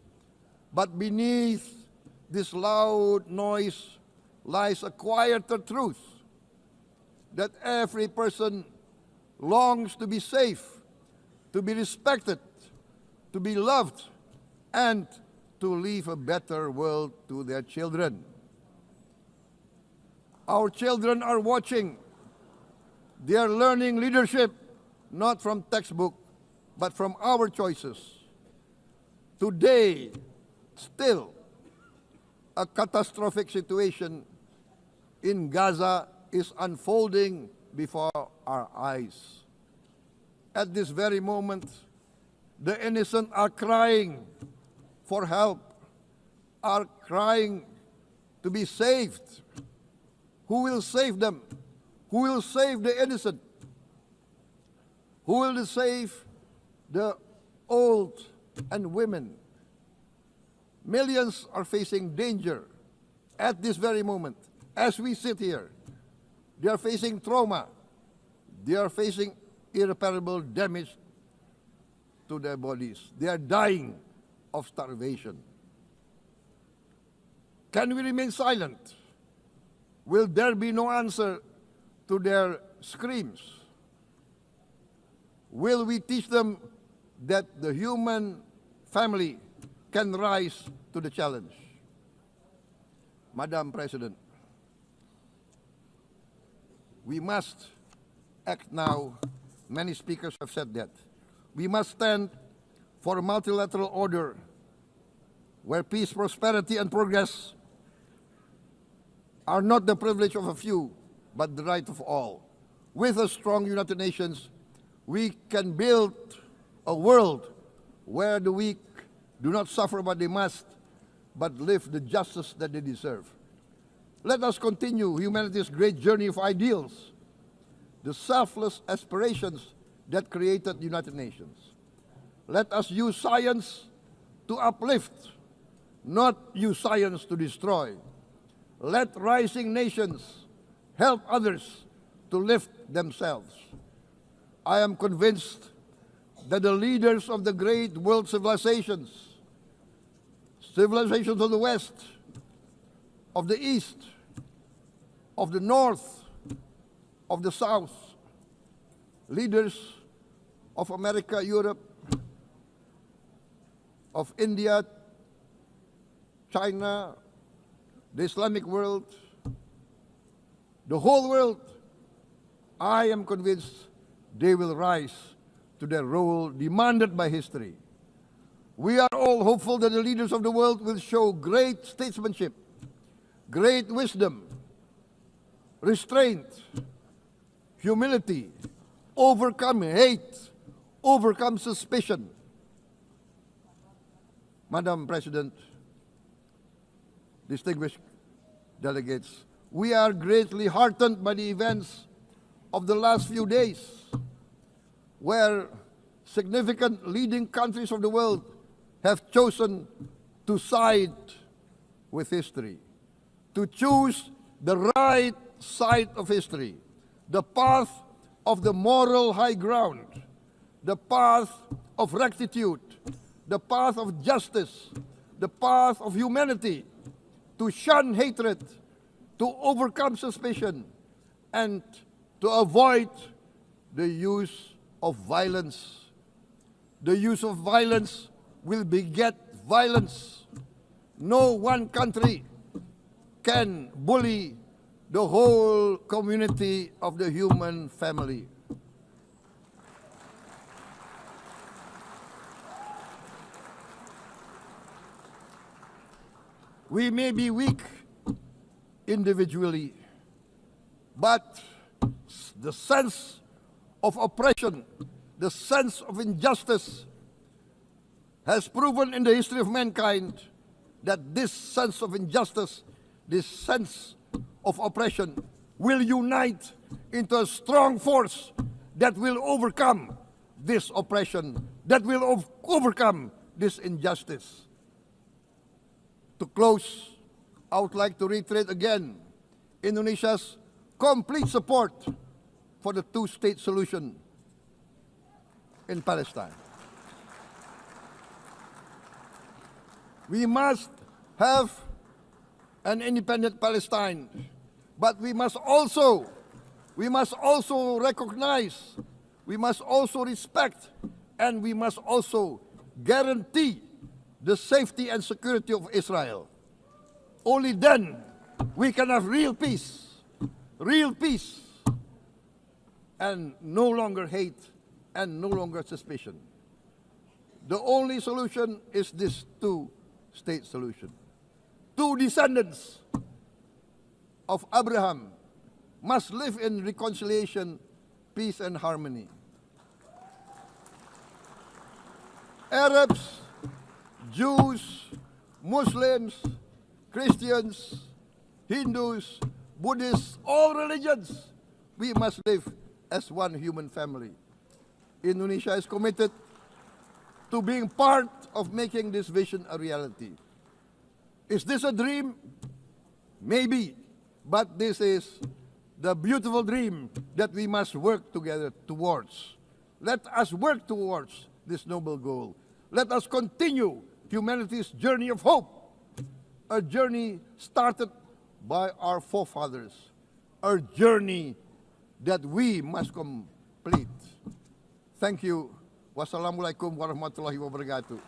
But beneath this loud noise lies a quieter truth, that every person longs to be safe, to be respected, to be loved, and to leave a better world to their children. Our children are watching. They are learning leadership not from textbook, but from our choices. Today, still, a catastrophic situation in Gaza is unfolding before our eyes. At this very moment, the innocent are crying for help, are crying to be saved. Who will save them? Who will save the innocent? Who will save the old and women? Millions are facing danger at this very moment. As we sit here, they are facing trauma. They are facing irreparable damage to their bodies. They are dying of starvation. Can we remain silent? Will there be no answer to their screams? Will we teach them that the human family can rise to the challenge? Madam President, we must act now. Many speakers have said that. We must stand for a multilateral order where peace, prosperity, and progress are not the privilege of a few, but the right of all. With a strong United Nations, we can build a world where the weak do not suffer what they must, but live the justice that they deserve. Let us continue humanity's great journey of ideals, the selfless aspirations that created the United Nations. Let us use science to uplift, not use science to destroy. Let rising nations help others to lift themselves. I am convinced that the leaders of the great world civilizations of the West, of the East, of the North, of the South, leaders of America, Europe, of India, China, the Islamic world, the whole world, I am convinced they will rise to their role demanded by history. We are all hopeful that the leaders of the world will show great statesmanship, great wisdom, restraint, humility, overcome hate, overcome suspicion. Madam President, distinguished delegates, we are greatly heartened by the events of the last few days, where significant leading countries of the world have chosen to side with history, to choose the right side of history, the path of the moral high ground, the path of rectitude, the path of justice, the path of humanity, to shun hatred, to overcome suspicion, and to avoid the use of violence. The use of violence will beget violence. No one country can bully the whole community of the human family. We may be weak individually, but the sense of oppression, the sense of injustice has proven in the history of mankind that this sense of injustice, this sense of oppression will unite into a strong force that will overcome this oppression, that will overcome this injustice. To close, I would like to reiterate again Indonesia's complete support for the two-state solution in Palestine. We must have an independent Palestine, but we must also recognize, we must also respect, and we must also guarantee the safety and security of Israel. Only then we can have real peace, and no longer hate and no longer suspicion. The only solution is this two-state solution. Two descendants of Abraham must live in reconciliation, peace, and harmony. Arabs, Jews, Muslims, Christians, Hindus, Buddhists, all religions, we must live as one human family. Indonesia is committed to being part of making this vision a reality. Is this a dream? Maybe, but this is the beautiful dream that we must work together towards. Let us work towards this noble goal. Let us continue humanity's journey of hope, a journey started by our forefathers, a journey that we must complete. Thank you. Wassalamualaikum warahmatullahi wabarakatuh.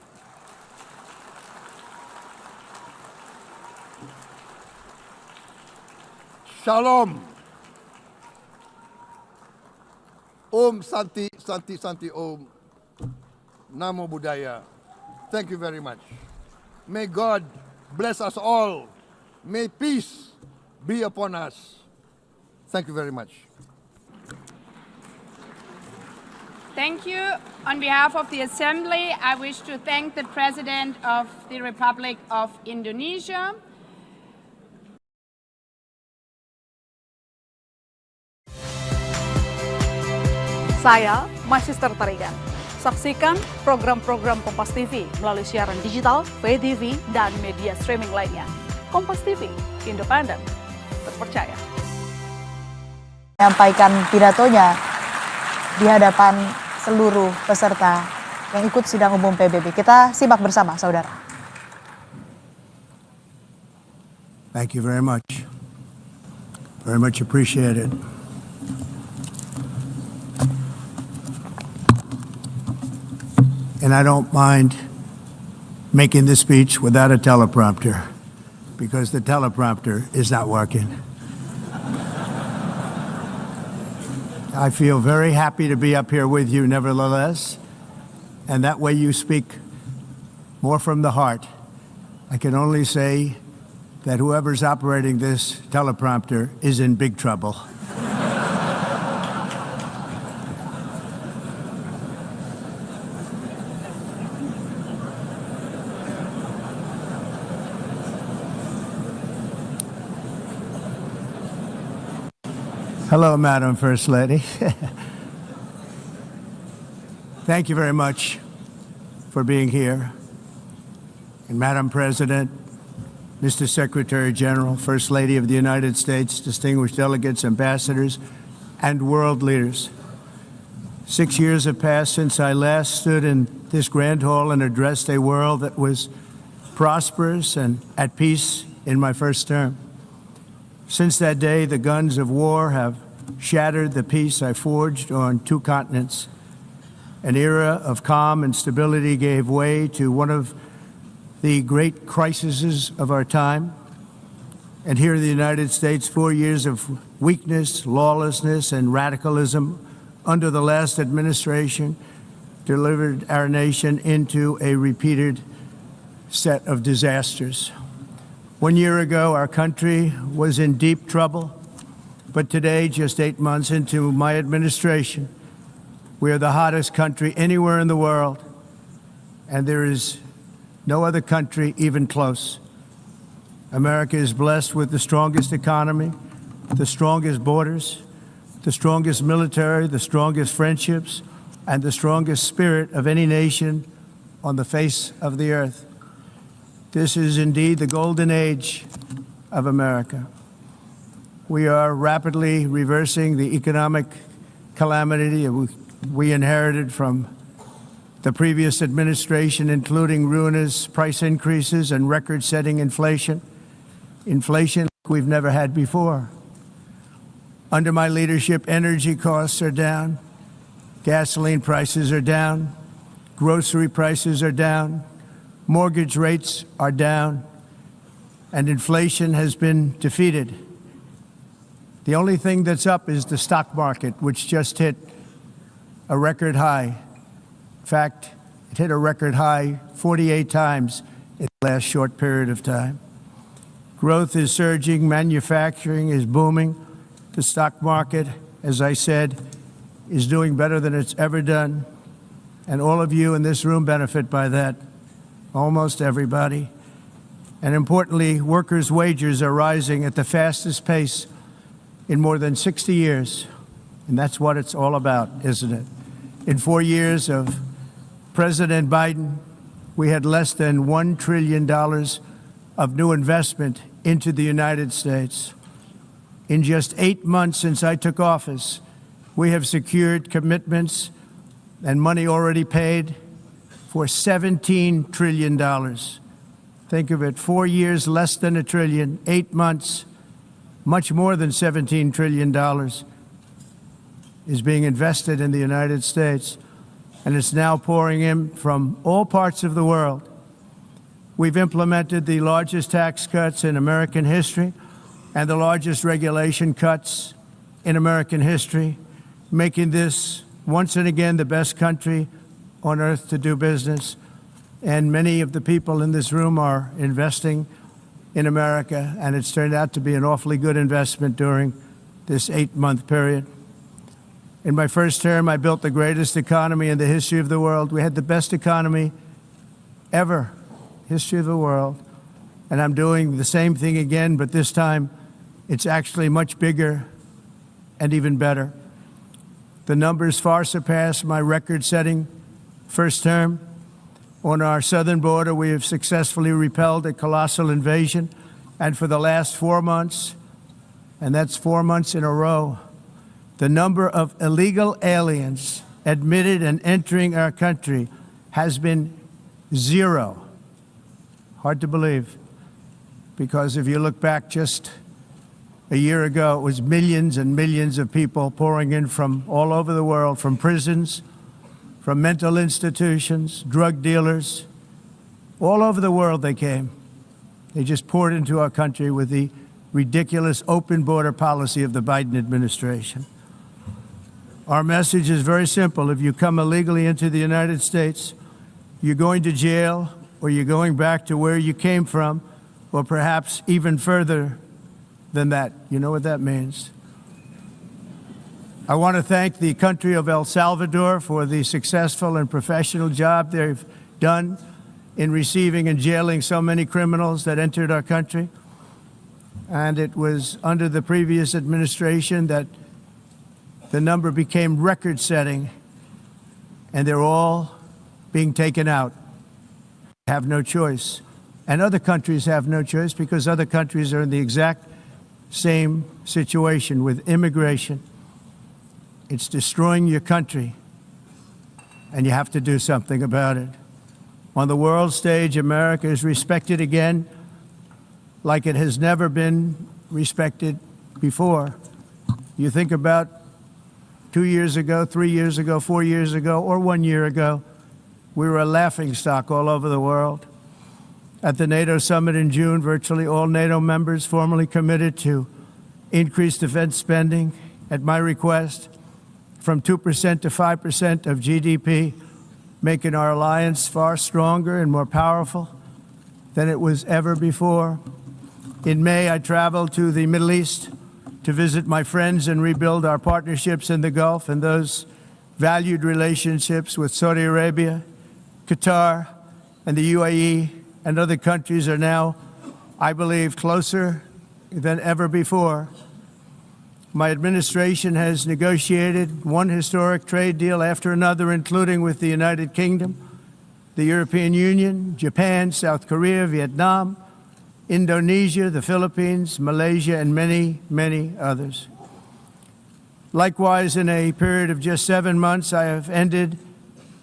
Shalom. Om Santi, Santi, Santi Om. Namo Buddhaya. Thank you very much. May God bless us all. May peace be upon us. Thank you very much. Thank you. On behalf of the Assembly, I wish to thank the President of the Republic of Indonesia. Saya masih tertarikan. Saksikan program-program Kompas TV melalui siaran digital, PBB, dan media streaming lainnya. Kompas TV, independen, terpercaya. Menyampaikan pidatonya di hadapan seluruh peserta yang ikut sidang umum PBB. Kita simak bersama, saudara. Thank you very much. Very much appreciated. And I don't mind making this speech without a teleprompter, because the teleprompter is not working. I feel very happy to be up here with you nevertheless, and that way you speak more from the heart. I can only say that whoever's operating this teleprompter is in big trouble. Hello, Madam First Lady. Thank you very much for being here. And Madam President, Mr. Secretary General, First Lady of the United States, distinguished delegates, ambassadors, and world leaders. 6 years have passed since I last stood in this grand hall and addressed a world that was prosperous and at peace in my first term. Since that day, the guns of war have shattered the peace I forged on 2 continents. An era of calm and stability gave way to one of the great crises of our time. And here in the United States, 4 years of weakness, lawlessness, and radicalism under the last administration delivered our nation into a repeated set of disasters. 1 year ago, our country was in deep trouble, but today, just 8 months into my administration, we are the hottest country anywhere in the world, and there is no other country even close. America is blessed with the strongest economy, the strongest borders, the strongest military, the strongest friendships, and the strongest spirit of any nation on the face of the earth. This is indeed the golden age of America. We are rapidly reversing the economic calamity we inherited from the previous administration, including ruinous price increases and record-setting inflation like we've never had before. Under my leadership, energy costs are down, gasoline prices are down, grocery prices are down, mortgage rates are down, and inflation has been defeated. The only thing that's up is the stock market, which just hit a record high. In fact, it hit a record high 48 times in the last short period of time. Growth is surging, manufacturing is booming. The stock market, as I said, is doing better than it's ever done. And all of you in this room benefit by that, almost everybody. And importantly, workers' wages are rising at the fastest pace in more than 60 years. And that's what it's all about, isn't it? In 4 years of President Biden, we had less than $1 trillion of new investment into the United States. In just 8 months since I took office, we have secured commitments and money already paid for $17 trillion. Think of it, 4 years, less than $1 trillion, 8 months, much more than $17 trillion is being invested in the United States, and it's now pouring in from all parts of the world. We've implemented the largest tax cuts in American history and the largest regulation cuts in American history, making this once and again the best country on earth to do business. And many of the people in this room are investing in America, and it's turned out to be an awfully good investment during this 8-month period. In my first term, I built the greatest economy in the history of the world. We had the best economy ever, history of the world. And I'm doing the same thing again, but this time it's actually much bigger and even better. The numbers far surpass my record-setting first term. On our southern border, we have successfully repelled a colossal invasion. And for the last 4 months, and that's 4 months in a row, the number of illegal aliens admitted and entering our country has been 0. Hard to believe, because if you look back just a year ago, it was millions and millions of people pouring in from all over the world, from prisons, from mental institutions, drug dealers. All over the world they came. They just poured into our country with the ridiculous open border policy of the Biden administration. Our message is very simple. If you come illegally into the United States, you're going to jail, or you're going back to where you came from, or perhaps even further than that. You know what that means. I want to thank the country of El Salvador for the successful and professional job they've done in receiving and jailing so many criminals that entered our country. And it was under the previous administration that the number became record-setting, and they're all being taken out. Have no choice. And other countries have no choice, because other countries are in the exact same situation with immigration. It's destroying your country, and you have to do something about it. On the world stage, America is respected again like it has never been respected before. You think about 2 years ago, 3 years ago, 4 years ago, or 1 year ago, we were a laughingstock all over the world. At the NATO summit in June, virtually all NATO members formally committed to increase defense spending at my request from 2% to 5% of GDP, making our alliance far stronger and more powerful than it was ever before. In May, I traveled to the Middle East to visit my friends and rebuild our partnerships in the Gulf and those valued relationships with Saudi Arabia, Qatar, and the UAE, and other countries are now, I believe, closer than ever before. My administration has negotiated one historic trade deal after another, including with the United Kingdom, the European Union, Japan, South Korea, Vietnam, Indonesia, the Philippines, Malaysia, and many, many others. Likewise, in a period of just 7 months, I have ended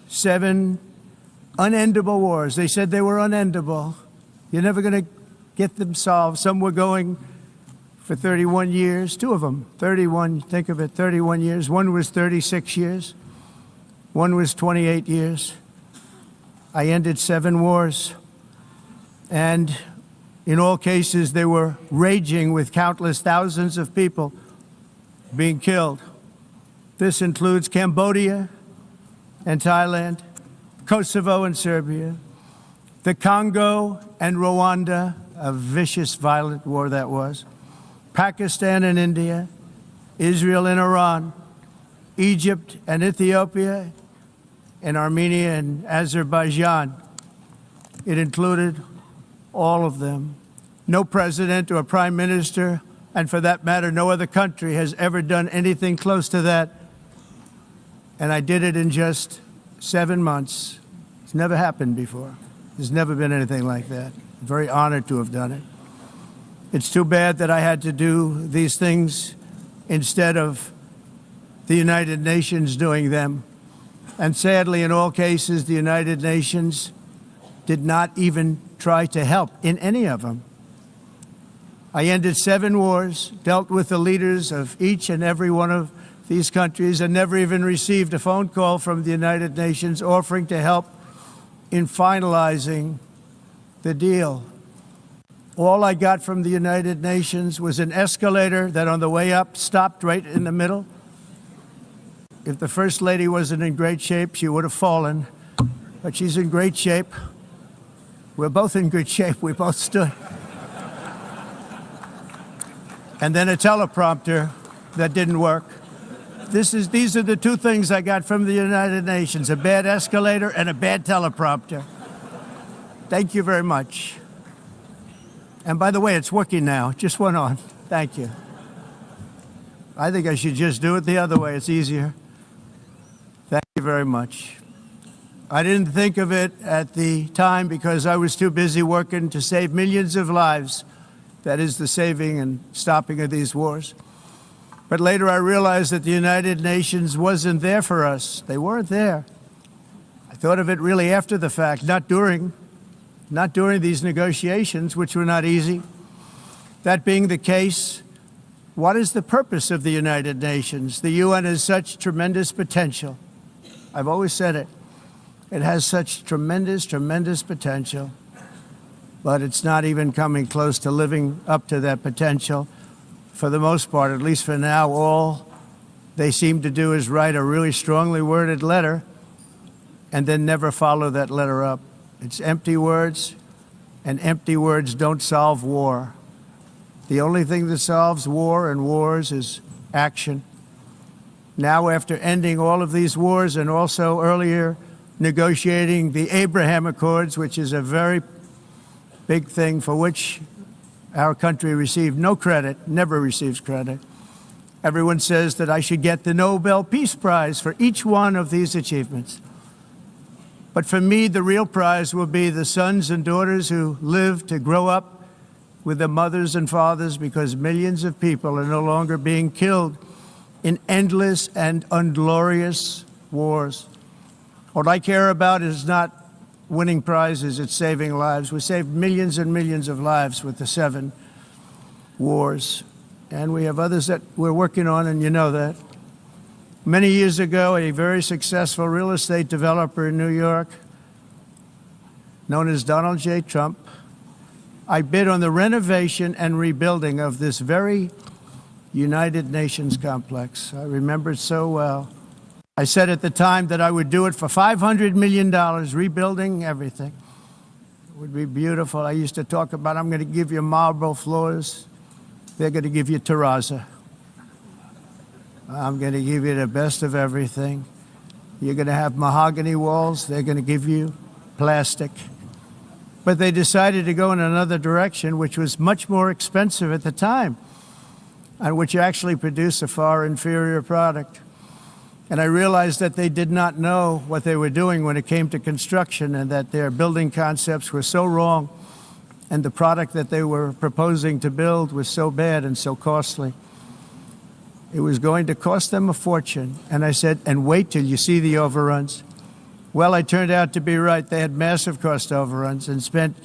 7 unendable wars. They said they were unendable. You're never going to get them solved. Some were going for 31 years, 2 of them, 31, think of it, 31 years. One was 36 years. One was 28 years. I ended 7 wars. And in all cases, they were raging with countless thousands of people being killed. This includes Cambodia and Thailand, Kosovo and Serbia, the Congo and Rwanda, a vicious, violent war that was, Pakistan and India, Israel and Iran, Egypt and Ethiopia, and Armenia and Azerbaijan. It included all of them. No president or prime minister, and for that matter, no other country has ever done anything close to that. And I did it in just 7 months. It's never happened before. There's never been anything like that. I'm very honored to have done it. It's too bad that I had to do these things instead of the United Nations doing them. And sadly, in all cases, the United Nations did not even try to help in any of them. I ended 7 wars, dealt with the leaders of each and every one of these countries, and never even received a phone call from the United Nations offering to help in finalizing the deal. All I got from the United Nations was an escalator that on the way up stopped right in the middle. If the First Lady wasn't in great shape, she would have fallen, but she's in great shape. We're both in good shape. We both stood. And then a teleprompter that didn't work. These are the 2 things I got from the United Nations, a bad escalator and a bad teleprompter. Thank you very much. And by the way, it's working now. It just went on. Thank you. I think I should just do it the other way. It's easier. Thank you very much. I didn't think of it at the time because I was too busy working to save millions of lives. That is the saving and stopping of these wars. But later I realized that the United Nations wasn't there for us. They weren't there. I thought of it really after the fact, not during these negotiations, which were not easy. That being the case, what is the purpose of the United Nations? The UN has such tremendous potential. I've always said it. It has such tremendous, tremendous potential, but it's not even coming close to living up to that potential. For the most part, at least for now, all they seem to do is write a really strongly worded letter and then never follow that letter up. It's empty words, and empty words don't solve war. The only thing that solves war and wars is action. Now, after ending all of these wars and also earlier negotiating the Abraham Accords, which is a very big thing for which our country received no credit, never receives credit. Everyone says that I should get the Nobel Peace Prize for each one of these achievements. But for me, the real prize will be the sons and daughters who live to grow up with their mothers and fathers, because millions of people are no longer being killed in endless and unglorious wars. What I care about is not winning prizes, it's saving lives. We saved millions and millions of lives with the 7 wars. And we have others that we're working on, and you know that. Many years ago, a very successful real estate developer in New York, known as Donald J. Trump, I bid on the renovation and rebuilding of this very United Nations complex. I remember it so well. I said at the time that I would do it for $500 million, rebuilding everything. It would be beautiful. I used to talk about, I'm going to give you marble floors. They're going to give you terrazzo. I'm going to give you the best of everything. You're going to have mahogany walls. They're going to give you plastic. But they decided to go in another direction, which was much more expensive at the time. which actually produce a far inferior product. And I realized that they did not know what they were doing when it came to construction, and that their building concepts were so wrong, and the product that they were proposing to build was so bad and so costly. It was going to cost them a fortune. And I said, and wait till you see the overruns. Well, I turned out to be right. They had massive cost overruns and spent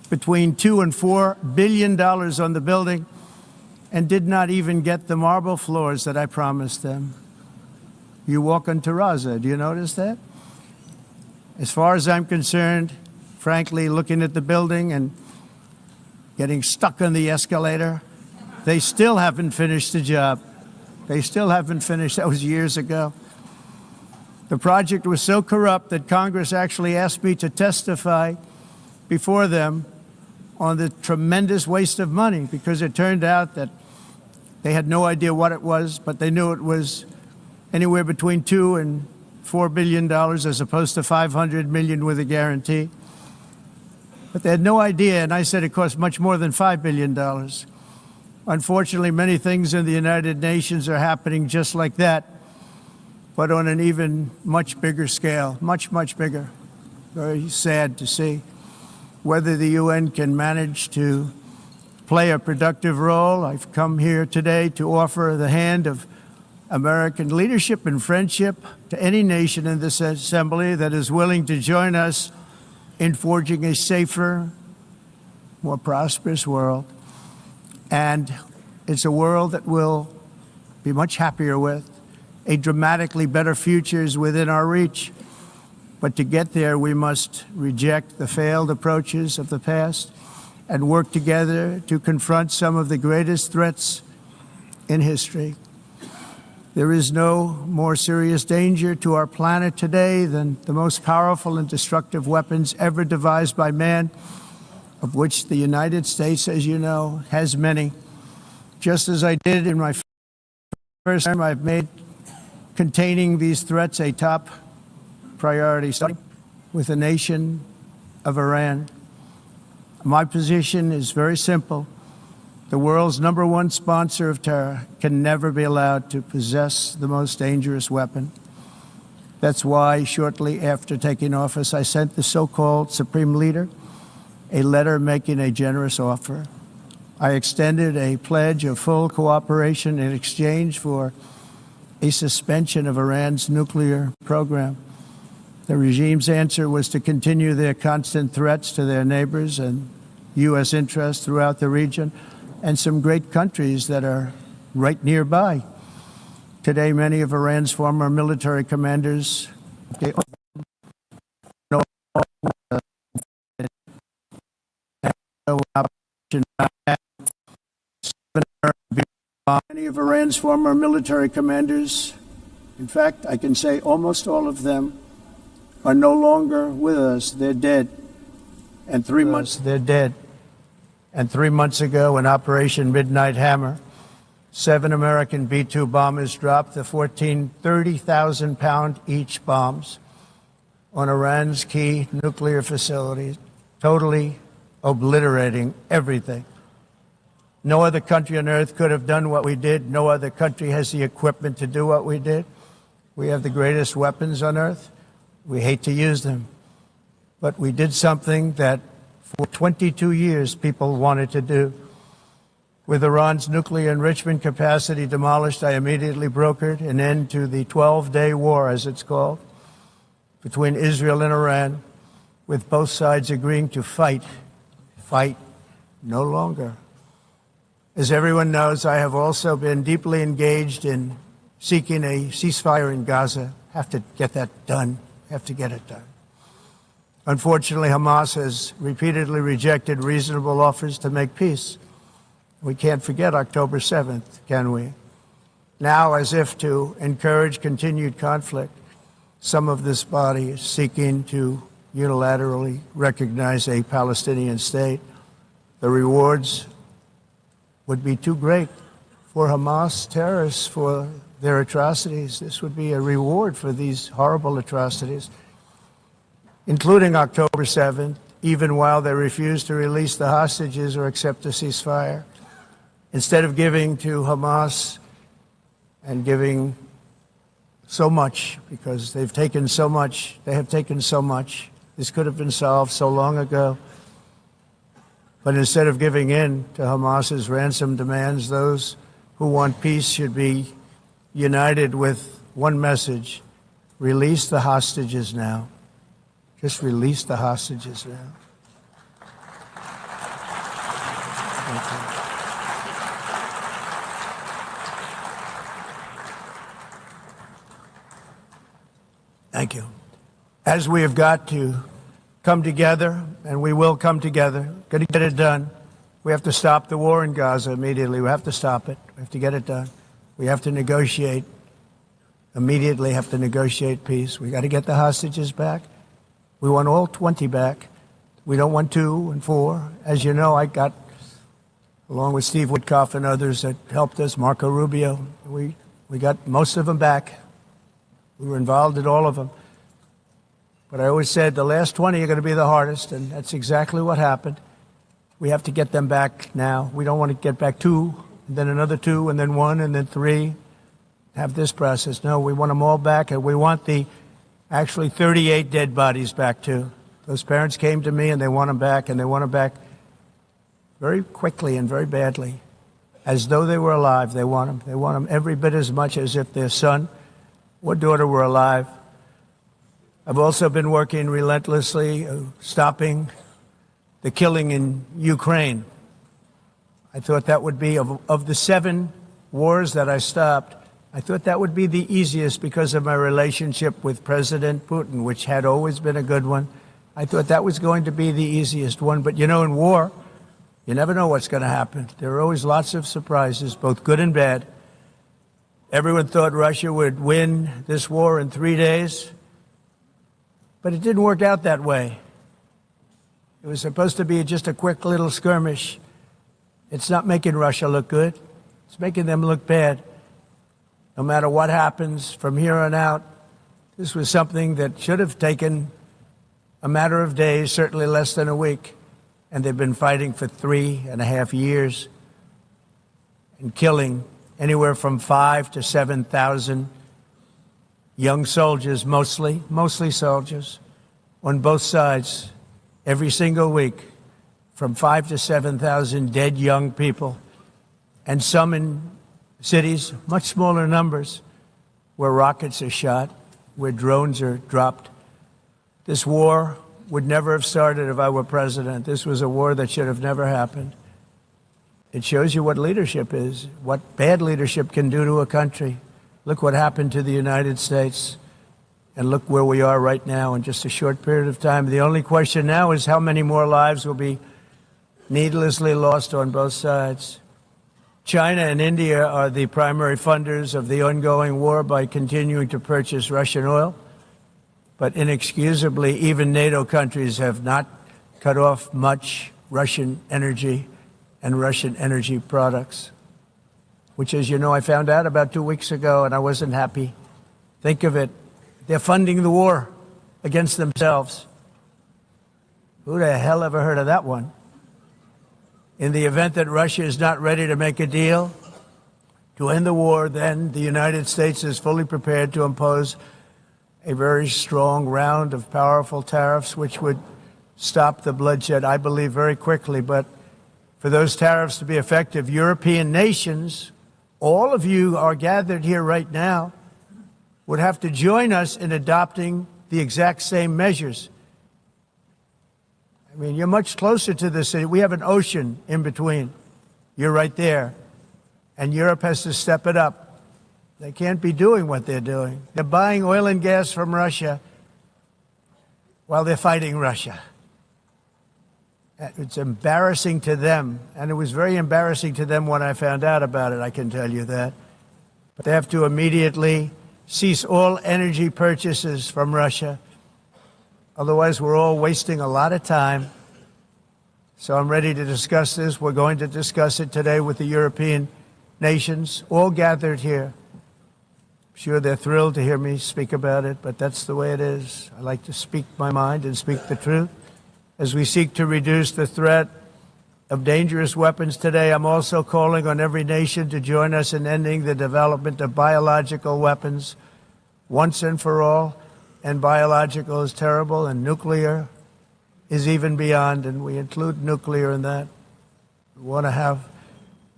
between $2 and $4 billion on the building and did not even get the marble floors that I promised them. You walk on terrazzo, do you notice that? As far as I'm concerned, frankly, looking at the building and getting stuck on the escalator, they still haven't finished the job. They still haven't finished. That was years ago. The project was so corrupt that Congress actually asked me to testify before them on the tremendous waste of money, because it turned out that they had no idea what it was, but they knew it was anywhere between $2 and $4 billion as opposed to $500 million with a guarantee. But they had no idea, and I said it cost much more than $5 billion. Unfortunately, many things in the United Nations are happening just like that, but on an even much bigger scale, much, much bigger. Very sad to see. Whether the UN can manage to play a productive role, I've come here today to offer the hand of American leadership and friendship to any nation in this assembly that is willing to join us in forging a safer, more prosperous world. And it's a world that we'll be much happier with. A dramatically better future is within our reach. But to get there, we must reject the failed approaches of the past and work together to confront some of the greatest threats in history. There is no more serious danger to our planet today than the most powerful and destructive weapons ever devised by man, of which the United States, as you know, has many. Just as I did in my first term, I've made containing these threats a top priority, starting with the nation of Iran. My position is very simple. The world's #1 sponsor of terror can never be allowed to possess the most dangerous weapon. That's why, shortly after taking office, I sent the so-called Supreme Leader a letter making a generous offer. I extended a pledge of full cooperation in exchange for a suspension of Iran's nuclear program. The regime's answer was to continue their constant threats to their neighbors and U.S. interests throughout the region, and some great countries that are right nearby. Today, many of Iran's former military commanders in fact, I can say almost all of them, are no longer with us. They're dead. And 3 months, they're dead. And 3 months ago, in Operation Midnight Hammer, 7 American B-2 bombers dropped the 14 30,000-pound each bombs on Iran's key nuclear facilities, totally obliterating everything. No other country on earth could have done what we did. No other country has the equipment to do what we did. We have the greatest weapons on earth. We hate to use them. But we did something that for 22 years people wanted to do. With Iran's nuclear enrichment capacity demolished, I immediately brokered an end to the 12-day war, as it's called, between Israel and Iran, with both sides agreeing to fight no longer. As everyone knows, I have also been deeply engaged in seeking a ceasefire in Gaza. Have to get that done. Have to get it done. Unfortunately, Hamas has repeatedly rejected reasonable offers to make peace. We can't forget October 7th, can we? Now, as if to encourage continued conflict, some of this body is seeking to unilaterally recognize a Palestinian state. The rewards would be too great for Hamas terrorists for their atrocities. This would be a reward for these horrible atrocities, including October 7th, even while they refuse to release the hostages or accept a ceasefire. Instead of giving to Hamas and giving so much, because they've taken so much, they have taken so much. This could have been solved so long ago. But instead of giving in to Hamas's ransom demands, those who want peace should be united with one message: release the hostages now. Just release the hostages now. Thank you. Thank you. As we have got to come together, and we will come together, got to get it done. We have to stop the war in Gaza immediately. We have to stop it. We have to get it done. We have to negotiate. Immediately have to negotiate peace. We got to get the hostages back. We want all 20 back. We don't want 2 and 4. As you know, I got, along with Steve Witkoff and others that helped us, Marco Rubio, we got most of them back. We were involved in all of them. But I always said the last 20 are going to be the hardest, and that's exactly what happened. We have to get them back now. We don't want to get back 2, and then another 2, and then 1, and then 3. Have this process. No, we want them all back, and we want the actually 38 dead bodies back too. Those parents came to me, and they want them back, and they want them back very quickly and very badly. As though they were alive, they want them. They want them every bit as much as if their son or daughter were alive. I've also been working relentlessly, stopping the killing in Ukraine. I thought that would be, of the 7 wars that I stopped, I thought that would be the easiest because of my relationship with President Putin, which had always been a good one. I thought that was going to be the easiest one. But, you know, in war, you never know what's going to happen. There are always lots of surprises, both good and bad. Everyone thought Russia would win this war in 3 days, but it didn't work out that way. It was supposed to be just a quick little skirmish. It's not making Russia look good. It's making them look bad. No matter what happens from here on out, this was something that should have taken a matter of days, certainly less than a week. And they've been fighting for 3.5 years and killing anywhere from 5,000 to 7,000 young soldiers, mostly soldiers, on both sides, every single week, from 5,000 to 7,000 dead young people, and some in cities, much smaller numbers, where rockets are shot, where drones are dropped. This war would never have started if I were president. This was a war that should have never happened. It shows you what leadership is, what bad leadership can do to a country. Look what happened to the United States, and look where we are right now in just a short period of time. The only question now is how many more lives will be needlessly lost on both sides. China and India are the primary funders of the ongoing war by continuing to purchase Russian oil. But inexcusably, even NATO countries have not cut off much Russian energy and Russian energy products, which, as you know, I found out about 2 weeks ago, and I wasn't happy. Think of it. They're funding the war against themselves. Who the hell ever heard of that one? In the event that Russia is not ready to make a deal to end the war, then the United States is fully prepared to impose a very strong round of powerful tariffs, which would stop the bloodshed, I believe, very quickly. But for those tariffs to be effective, European nations, all of you are gathered here right now, would have to join us in adopting the exact same measures. I mean, you're much closer to the city. We have an ocean in between. You're right there. And Europe has to step it up. They can't be doing what they're doing. They're buying oil and gas from Russia while they're fighting Russia. It's embarrassing to them, and it was very embarrassing to them when I found out about it, I can tell you that. But they have to immediately cease all energy purchases from Russia. Otherwise, we're all wasting a lot of time. So I'm ready to discuss this. We're going to discuss it today with the European nations, all gathered here. I'm sure they're thrilled to hear me speak about it, but that's the way it is. I like to speak my mind and speak the truth as we seek to reduce the threat of dangerous weapons today, I'm also calling on every nation to join us in ending the development of biological weapons once and for all. And biological is terrible, and nuclear is even beyond, and we include nuclear in that. We want to have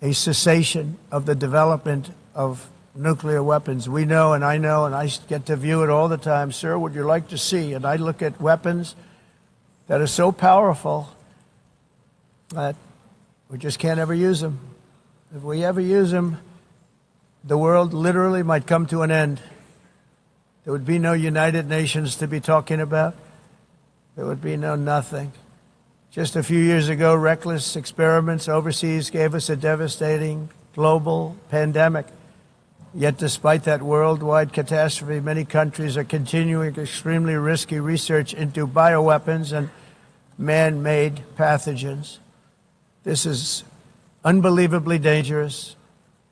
a cessation of the development of nuclear weapons. We know, and I get to view it all the time. Sir, would you like to see? And I look at weapons that are so powerful that we just can't ever use them. If we ever use them, the world literally might come to an end. There would be no United Nations to be talking about. There would be no nothing. Just a few years ago, reckless experiments overseas gave us a devastating global pandemic. Yet despite that worldwide catastrophe, many countries are continuing extremely risky research into bioweapons and man-made pathogens. This is unbelievably dangerous.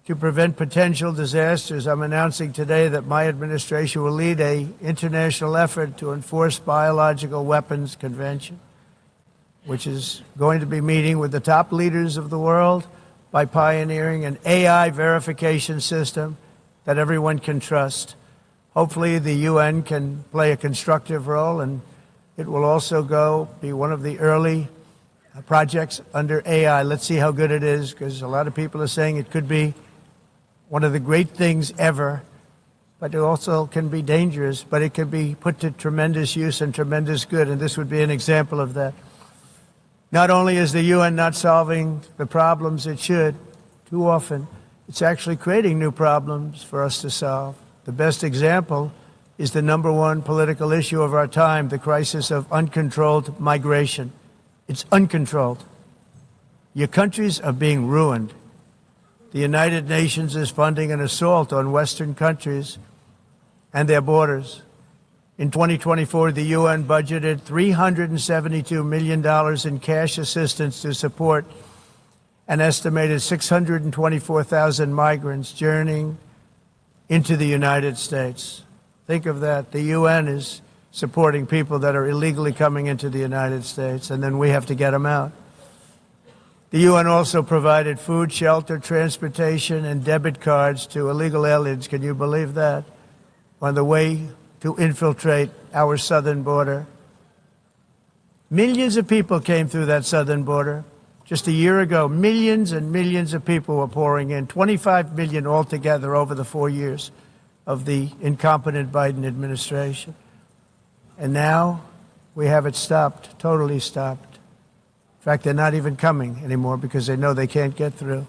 To prevent potential disasters, I'm announcing today that my administration will lead an international effort to enforce biological weapons convention, which is going to be meeting with the top leaders of the world by pioneering an AI verification system that everyone can trust. Hopefully the UN can play a constructive role, and it will also be one of the early projects under AI. Let's see how good it is, because a lot of people are saying it could be one of the great things ever, but it also can be dangerous, but it can be put to tremendous use and tremendous good, and this would be an example of that. Not only is the UN not solving the problems it should, too often, it's actually creating new problems for us to solve. The best example is the #1 political issue of our time, the crisis of uncontrolled migration. It's uncontrolled. Your countries are being ruined. The United Nations is funding an assault on Western countries and their borders. In 2024, the UN budgeted $372 million in cash assistance to support an estimated 624,000 migrants journeying into the United States. Think of that. The UN is supporting people that are illegally coming into the United States, and then we have to get them out. The UN also provided food, shelter, transportation, and debit cards to illegal aliens. Can you believe that? On the way to infiltrate our southern border. Millions of people came through that southern border. Just a year ago, millions and millions of people were pouring in, 25 million altogether over the 4 years of the incompetent Biden administration. And now we have it stopped, totally stopped. In fact, they're not even coming anymore because they know they can't get through.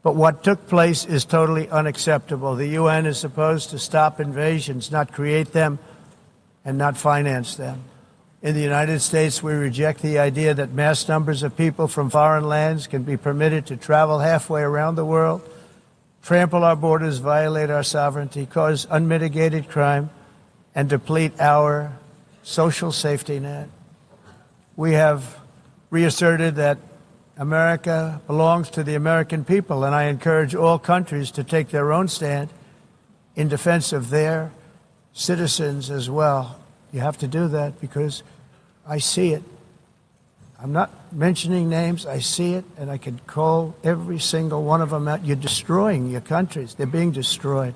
But what took place is totally unacceptable. The UN is supposed to stop invasions, not create them and not finance them. In the United States, we reject the idea that mass numbers of people from foreign lands can be permitted to travel halfway around the world, trample our borders, violate our sovereignty, cause unmitigated crime, and deplete our social safety net. We have reasserted that America belongs to the American people, and I encourage all countries to take their own stand in defense of their citizens as well. You have to do that because I see it. I'm not mentioning names. I see it, and I can call every single one of them out. You're destroying your countries. They're being destroyed.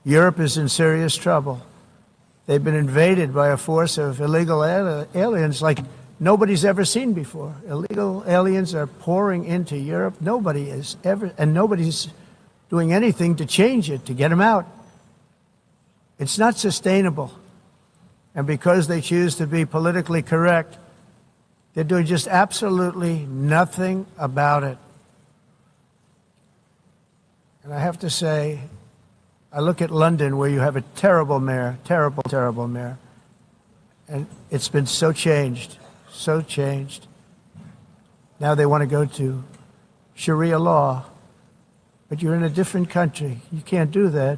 Europe is in serious trouble. They've been invaded by a force of illegal aliens like nobody's ever seen before. Illegal aliens are pouring into Europe. Nobody's doing anything to change it, to get them out. It's not sustainable. And because they choose to be politically correct, they're doing just absolutely nothing about it. And I have to say, I look at London, where you have a terrible mayor, terrible mayor. And it's been so changed. Now they want to go to Sharia law. But you're in a different country. You can't do that.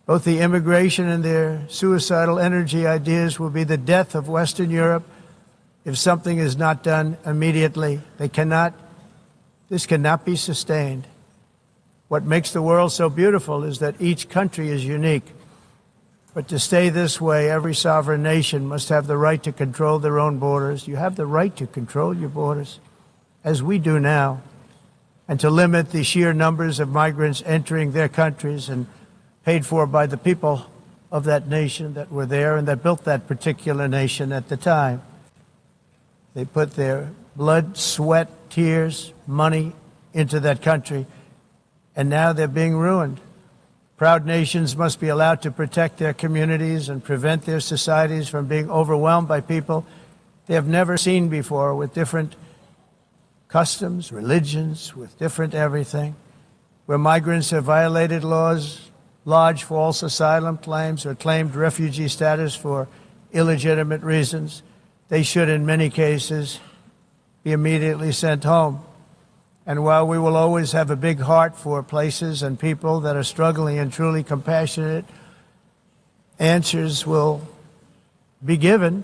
Both the immigration and their suicidal energy ideas will be the death of Western Europe if something is not done immediately. This cannot be sustained. What makes the world so beautiful is that each country is unique. But to stay this way, every sovereign nation must have the right to control their own borders. You have the right to control your borders, as we do now, and to limit the sheer numbers of migrants entering their countries and paid for by the people of that nation that were there and that built that particular nation at the time. They put their blood, sweat, tears, money into that country, and now they're being ruined. Proud nations must be allowed to protect their communities and prevent their societies from being overwhelmed by people they have never seen before, with different customs, religions, with different everything. Where migrants have violated laws, lodged false asylum claims, or claimed refugee status for illegitimate reasons, they should, in many cases, be immediately sent home. And while we will always have a big heart for places and people that are struggling and truly compassionate, answers will be given.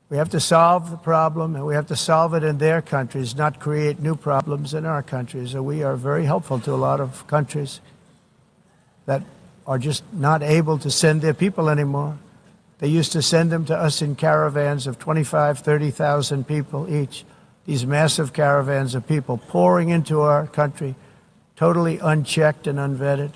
We have to solve the problem, and we have to solve it in their countries, not create new problems in our countries. And we are very helpful to a lot of countries that are just not able to send their people anymore. They used to send them to us in caravans of 25,000, 30,000 people each. These massive caravans of people pouring into our country, totally unchecked and unvetted.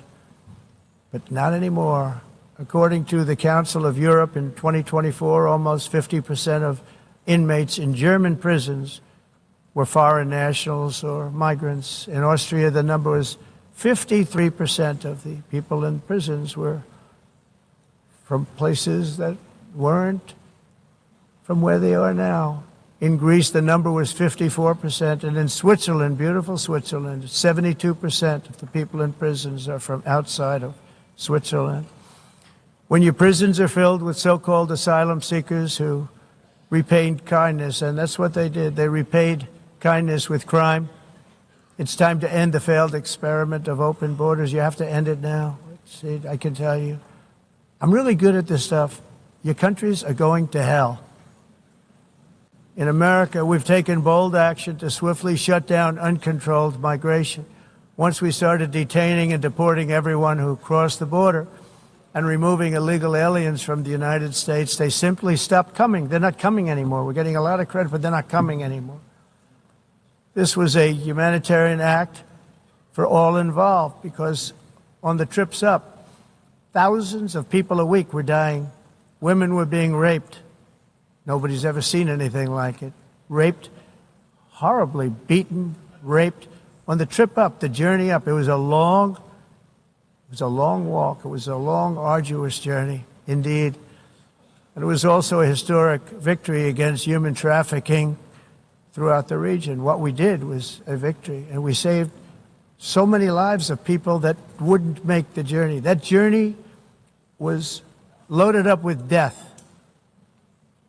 But not anymore. According to the Council of Europe, in 2024, almost 50% of inmates in German prisons were foreign nationals or migrants. In Austria, the number was 53% of the people in prisons were from places that weren't from where they are now. In Greece, the number was 54%, and in Switzerland, beautiful Switzerland, 72% of the people in prisons are from outside of Switzerland. When your prisons are filled with so-called asylum seekers who repaid kindness, and that's what they did, they repaid kindness with crime, it's time to end the failed experiment of open borders. You have to end it now. See, I can tell you. I'm really good at this stuff. Your countries are going to hell. In America, we've taken bold action to swiftly shut down uncontrolled migration. Once we started detaining and deporting everyone who crossed the border and removing illegal aliens from the United States, they simply stopped coming. They're not coming anymore. We're getting a lot of credit, but they're not coming anymore. This was a humanitarian act for all involved, because on the trips up, thousands of people a week were dying. Women were being raped. Nobody's ever seen anything like it. Raped, horribly beaten, raped. On the trip up, the journey up, it was a long walk. It was a long, arduous journey, indeed. And it was also a historic victory against human trafficking throughout the region. What we did was a victory, and we saved so many lives of people that wouldn't make the journey. That journey was loaded up with death.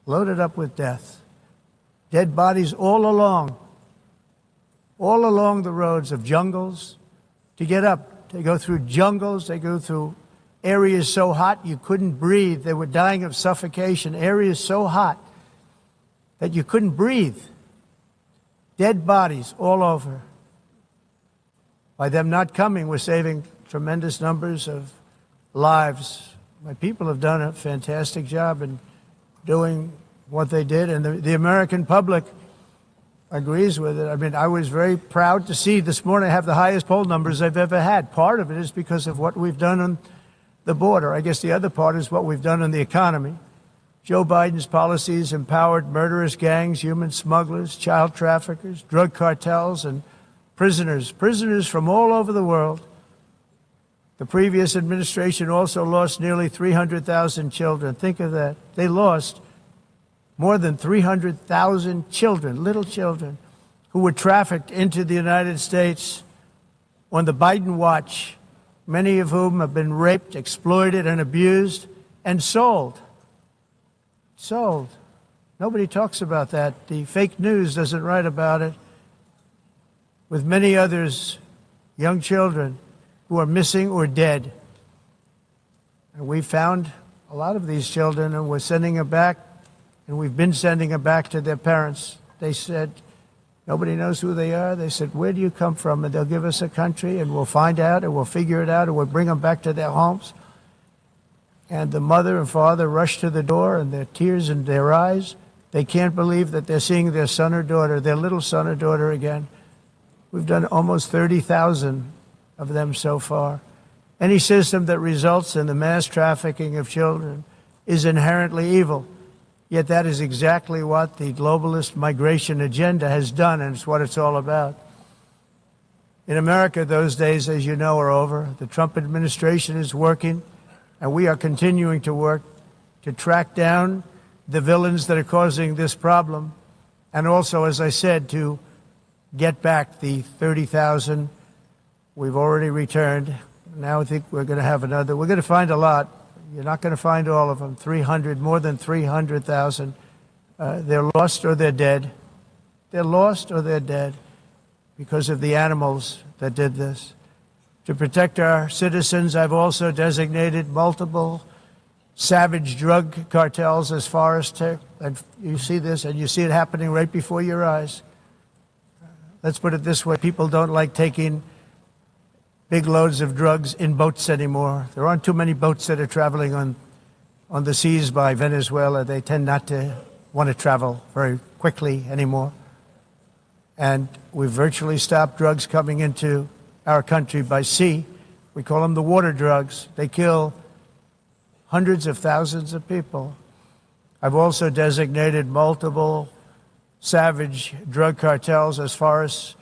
Loaded up with death. Dead bodies all along the roads of jungles to get up. They go through jungles, they go through areas so hot you couldn't breathe. They were dying of suffocation, areas so hot that you couldn't breathe. Dead bodies all over. By them not coming, we're saving tremendous numbers of lives. My people have done a fantastic job in doing what they did, and the American public agrees with it. I mean, I was very proud to see this morning I have the highest poll numbers I've ever had. Part of it is because of what we've done on the border. I guess the other part is what we've done on the economy. Joe Biden's policies empowered murderous gangs, human smugglers, child traffickers, drug cartels, and prisoners from all over the world. The previous administration also lost nearly 300,000 children. Think of that. They lost more than 300,000 children, little children, who were trafficked into the United States on the Biden watch, many of whom have been raped, exploited, and abused, and sold. Sold. Nobody talks about that. The fake news doesn't write about it. With many others, young children who are missing or dead. And we found a lot of these children, and we're sending them back, and we've been sending them back to their parents. They said, nobody knows who they are. They said, where do you come from? And they'll give us a country, and we'll find out, and we'll figure it out, and we'll bring them back to their homes. And the mother and father rush to the door, and there are tears in their eyes. They can't believe that they're seeing their son or daughter, their little son or daughter again. We've done almost 30,000 of them so far. Any system that results in the mass trafficking of children is inherently evil. Yet that is exactly what the globalist migration agenda has done, and it's what it's all about. In America, those days, as you know, are over. The Trump administration is working, and we are continuing to work to track down the villains that are causing this problem, and also, as I said, to get back the 30,000 we've already returned. Now I think we're going to have another. We're going to find a lot. You're not going to find all of them. 300, more than 300,000. They're lost or they're dead. They're lost or they're dead because of the animals that did this. To protect our citizens, I've also designated multiple savage drug cartels as far as and you see this, and you see it happening right before your eyes. Let's put it this way. People don't like taking big loads of drugs in boats anymore. There aren't too many boats that are traveling on the seas by Venezuela. They tend not to want to travel very quickly anymore. And we've virtually stopped drugs coming into our country by sea. We call them the water drugs. They kill hundreds of thousands of people. I've also designated multiple savage drug cartels as far as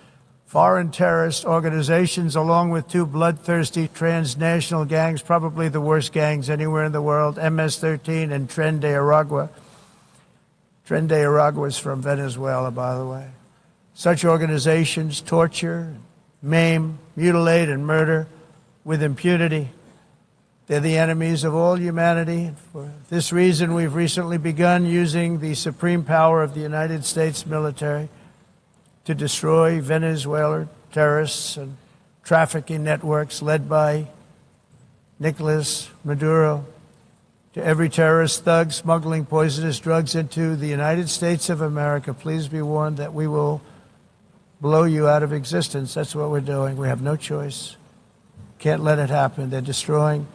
foreign terrorist organizations, along with two bloodthirsty transnational gangs, probably the worst gangs anywhere in the world, MS-13 and Tren de Aragua. Tren de Aragua is from Venezuela, by the way. Such organizations torture, maim, mutilate, and murder with impunity. They're the enemies of all humanity. For this reason, we've recently begun using the supreme power of the United States military to destroy Venezuelan terrorists and trafficking networks led by Nicolas Maduro. To every terrorist thug smuggling poisonous drugs into the United States of America, please be warned that we will blow you out of existence. That's what we're doing. We have no choice. Can't let it happen. They're destroying.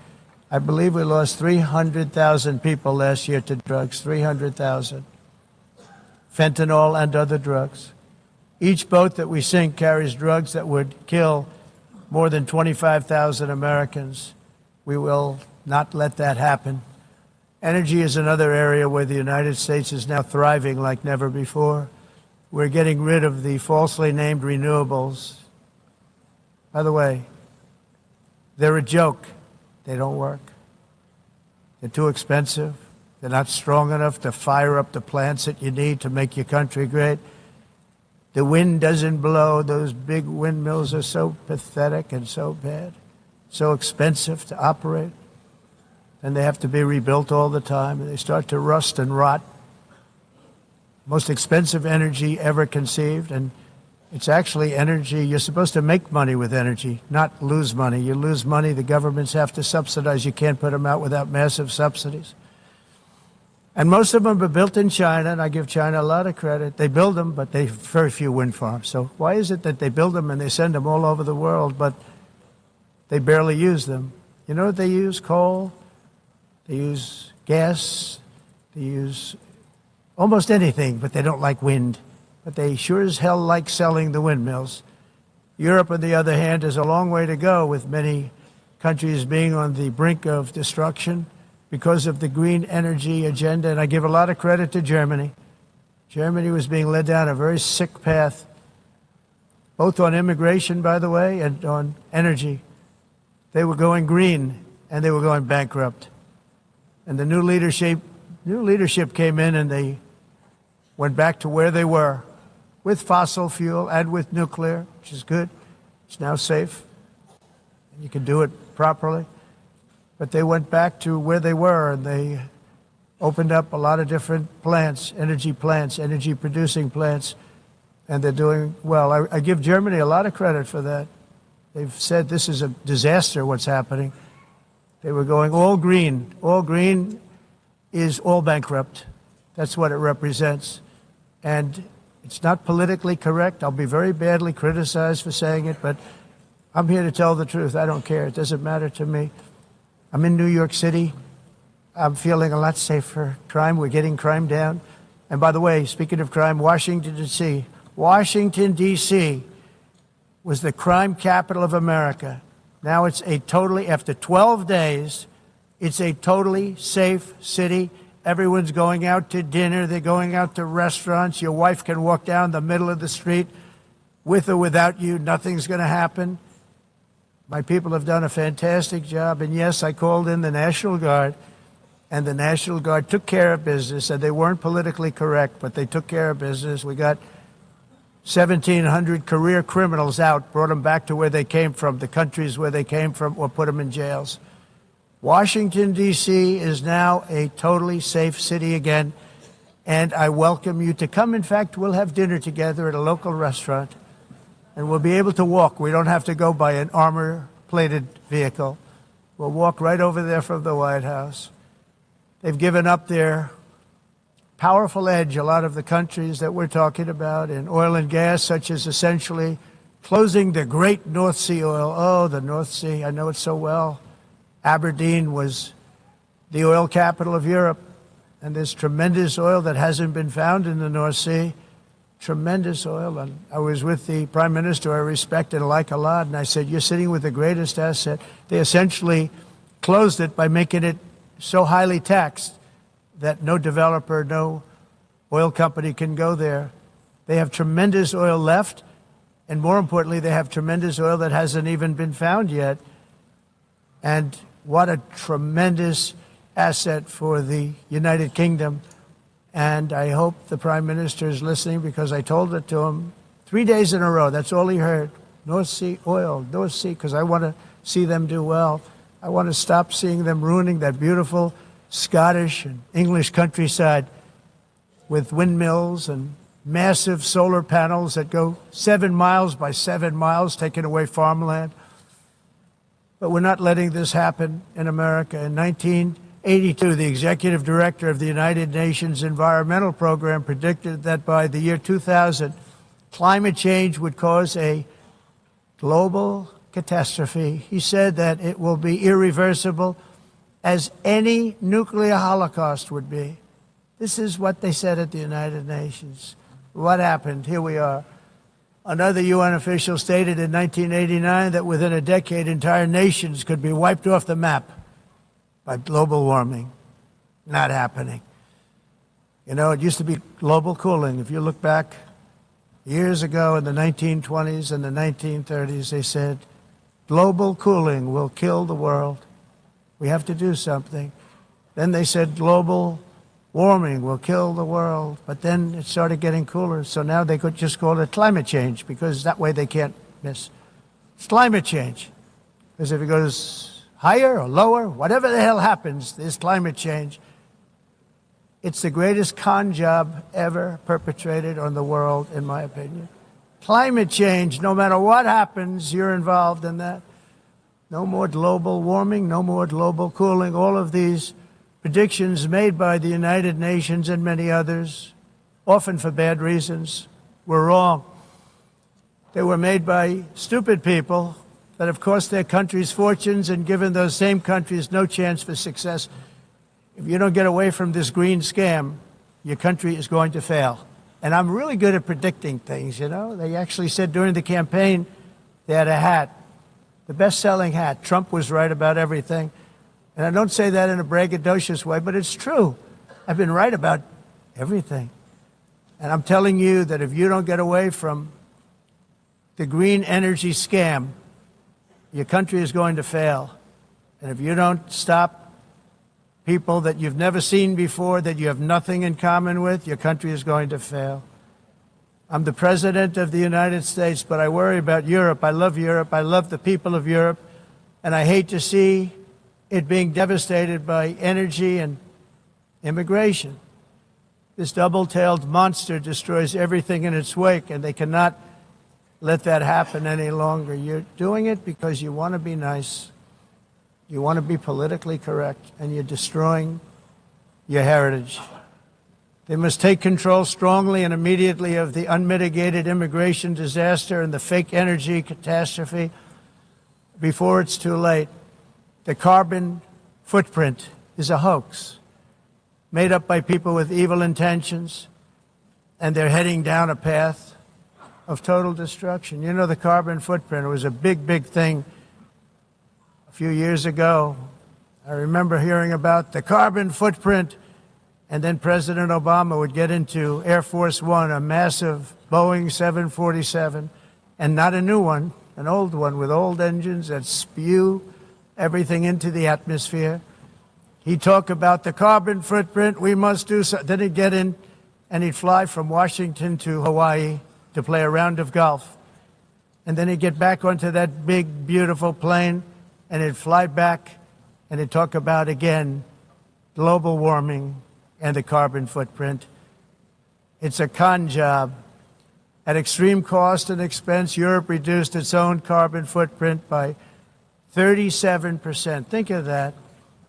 I believe we lost 300,000 people last year to drugs, 300,000. Fentanyl and other drugs. Each boat that we sink carries drugs that would kill more than 25,000 Americans. We will not let that happen. Energy is another area where the United States is now thriving like never before. We're getting rid of the falsely named renewables. By the way, they're a joke. They don't work. They're too expensive. They're not strong enough to fire up the plants that you need to make your country great. The wind doesn't blow. Those big windmills are so pathetic and so bad, so expensive to operate. And they have to be rebuilt all the time, and they start to rust and rot. Most expensive energy ever conceived, and it's actually energy. You're supposed to make money with energy, not lose money. You lose money, the governments have to subsidize. You can't put them out without massive subsidies. And most of them are built in China, and I give China a lot of credit. They build them, but they have very few wind farms. So why is it that they build them and they send them all over the world, but they barely use them? You know what they use? Coal. They use gas. They use almost anything, but they don't like wind. But they sure as hell like selling the windmills. Europe, on the other hand, has a long way to go, with many countries being on the brink of destruction because of the green energy agenda. And I give a lot of credit to Germany. Germany was being led down a very sick path, both on immigration, by the way, and on energy. They were going green, and they were going bankrupt. And the new leadership came in, and they went back to where they were, with fossil fuel and with nuclear, which is good. It's now safe. And you can do it properly. But they went back to where they were, and they opened up a lot of different plants, energy-producing plants, and they're doing well. I give Germany a lot of credit for that. They've said this is a disaster, what's happening. They were going all green. All green is all bankrupt. That's what it represents. And it's not politically correct. I'll be very badly criticized for saying it, but I'm here to tell the truth. I don't care. It doesn't matter to me. I'm in New York City. I'm feeling a lot safer. Crime, we're getting crime down. And by the way, speaking of crime, Washington, D.C. Washington, D.C. was the crime capital of America. Now it's a totally, after 12 days, it's a totally safe city. Everyone's going out to dinner. They're going out to restaurants. Your wife can walk down the middle of the street with or without you. Nothing's going to happen. My people have done a fantastic job. And yes, I called in the National Guard, and the National Guard took care of business. And they weren't politically correct, but they took care of business. We got 1,700 career criminals out, brought them back to where they came from, the countries where they came from, or put them in jails. Washington, D.C. is now a totally safe city again, and I welcome you to come. In fact, we'll have dinner together at a local restaurant, and we'll be able to walk. We don't have to go by an armor-plated vehicle. We'll walk right over there from the White House. They've given up their powerful edge, a lot of the countries that we're talking about, in oil and gas, such as essentially closing the great North Sea oil. Oh, the North Sea, I know it so well. Aberdeen was the oil capital of Europe, and there's tremendous oil that hasn't been found in the North Sea. Tremendous oil. And I was with the Prime Minister I respect and like a lot, and I said, you're sitting with the greatest asset. They essentially closed it by making it so highly taxed that no developer, no oil company can go there. They have tremendous oil left, and more importantly, they have tremendous oil that hasn't even been found yet. And what a tremendous asset for the United Kingdom. And I hope the Prime Minister is listening, because I told it to him 3 days in a row. That's all he heard. North Sea oil, North Sea, because I want to see them do well. I want to stop seeing them ruining that beautiful Scottish and English countryside with windmills and massive solar panels that go 7 miles by 7 miles, taking away farmland. But we're not letting this happen in America. In 1982, the executive director of the United Nations Environmental Program predicted that by the year 2000, climate change would cause a global catastrophe. He said that it will be irreversible, as any nuclear holocaust would be. This is what they said at the United Nations. What happened? Here we are. Another UN official stated in 1989 that within a decade, entire nations could be wiped off the map by global warming. Not happening. You know, it used to be global cooling. If you look back years ago in the 1920s and the 1930s, they said, global cooling will kill the world. We have to do something. Then they said global warming will kill the world, but then it started getting cooler, so now they could just call it climate change, because that way they can't miss. It's climate change, because if it goes higher or lower, whatever the hell happens, there's climate change. It's the greatest con job ever perpetrated on the world, in my opinion. Climate change, no matter what happens, you're involved in that. No more global warming, no more global cooling, all of these predictions made by the United Nations and many others, often for bad reasons, were wrong. They were made by stupid people that have cost their countries fortunes and given those same countries no chance for success. If you don't get away from this green scam, your country is going to fail. And I'm really good at predicting things, you know. They actually said during the campaign, they had a hat, the best-selling hat. Trump was right about everything. And I don't say that in a braggadocious way, but it's true. I've been right about everything. And I'm telling you that if you don't get away from the green energy scam, your country is going to fail. And if you don't stop people that you've never seen before, that you have nothing in common with, your country is going to fail. I'm the President of the United States, but I worry about Europe. I love Europe. I love the people of Europe. And I hate to see it being devastated by energy and immigration. This double-tailed monster destroys everything in its wake, and they cannot let that happen any longer. You're doing it because you want to be nice. You want to be politically correct, and you're destroying your heritage. They must take control strongly and immediately of the unmitigated immigration disaster and the fake energy catastrophe before it's too late. The carbon footprint is a hoax made up by people with evil intentions, and they're heading down a path of total destruction. You know, the carbon footprint, it was a big, big thing a few years ago. I remember hearing about the carbon footprint, and then President Obama would get into Air Force One, a massive Boeing 747, and not a new one, an old one with old engines that spew everything into the atmosphere. He'd talk about the carbon footprint, we must do so. Then he'd get in and he'd fly from Washington to Hawaii to play a round of golf. And then he'd get back onto that big, beautiful plane and he'd fly back and he'd talk about, again, global warming and the carbon footprint. It's a con job. At extreme cost and expense, Europe reduced its own carbon footprint by 37%. Think of that.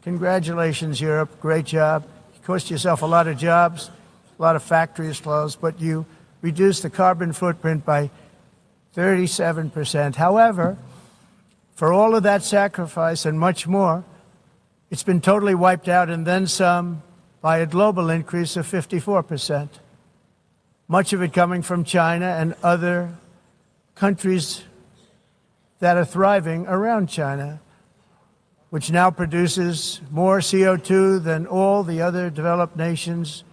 Congratulations, Europe. Great job. You cost yourself a lot of jobs, a lot of factories closed, but you reduced the carbon footprint by 37%. However, for all of that sacrifice and much more, it's been totally wiped out and then some by a global increase of 54%. Much of it coming from China and other countries that are thriving around China, which now produces more CO2 than all the other developed nations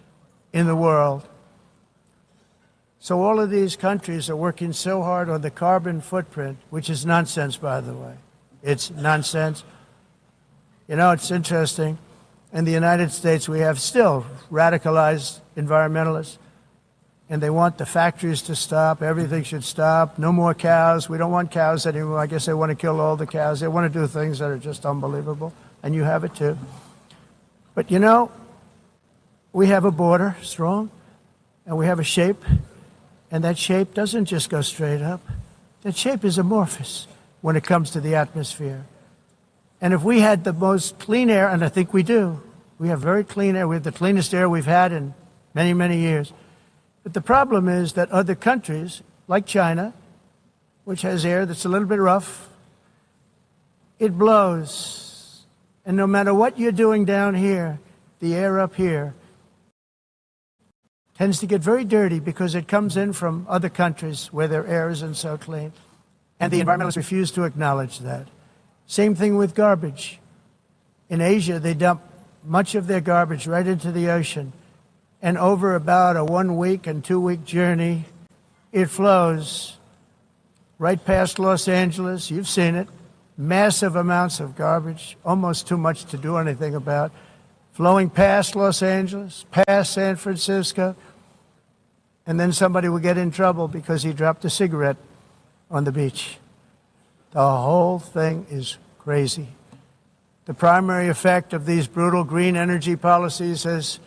in the world. So all of these countries are working so hard on the carbon footprint, which is nonsense, by the way. It's nonsense. You know, it's interesting. In the United States, we have still radicalized environmentalists, and they want the factories to stop. Everything should stop. No more cows. We don't want cows anymore. I guess they want to kill all the cows. They want to do things that are just unbelievable, and you have it too. But you know, we have a border, strong, and we have a shape, and that shape doesn't just go straight up. That shape is amorphous when it comes to the atmosphere. And if we had the most clean air, and I think we do, we have very clean air. We have the cleanest air we've had in many, many years. But the problem is that other countries, like China, which has air that's a little bit rough, it blows. And no matter what you're doing down here, the air up here tends to get very dirty because it comes in from other countries where their air isn't so clean. And the environmentalists refuse to acknowledge that. Same thing with garbage. In Asia, they dump much of their garbage right into the ocean. And over about a 1 week and 2 week journey, it flows right past Los Angeles. You've seen it. Massive amounts of garbage, almost too much to do anything about, flowing past Los Angeles, past San Francisco. And then somebody will get in trouble because he dropped a cigarette on the beach. The whole thing is crazy. The primary effect of these brutal green energy policies has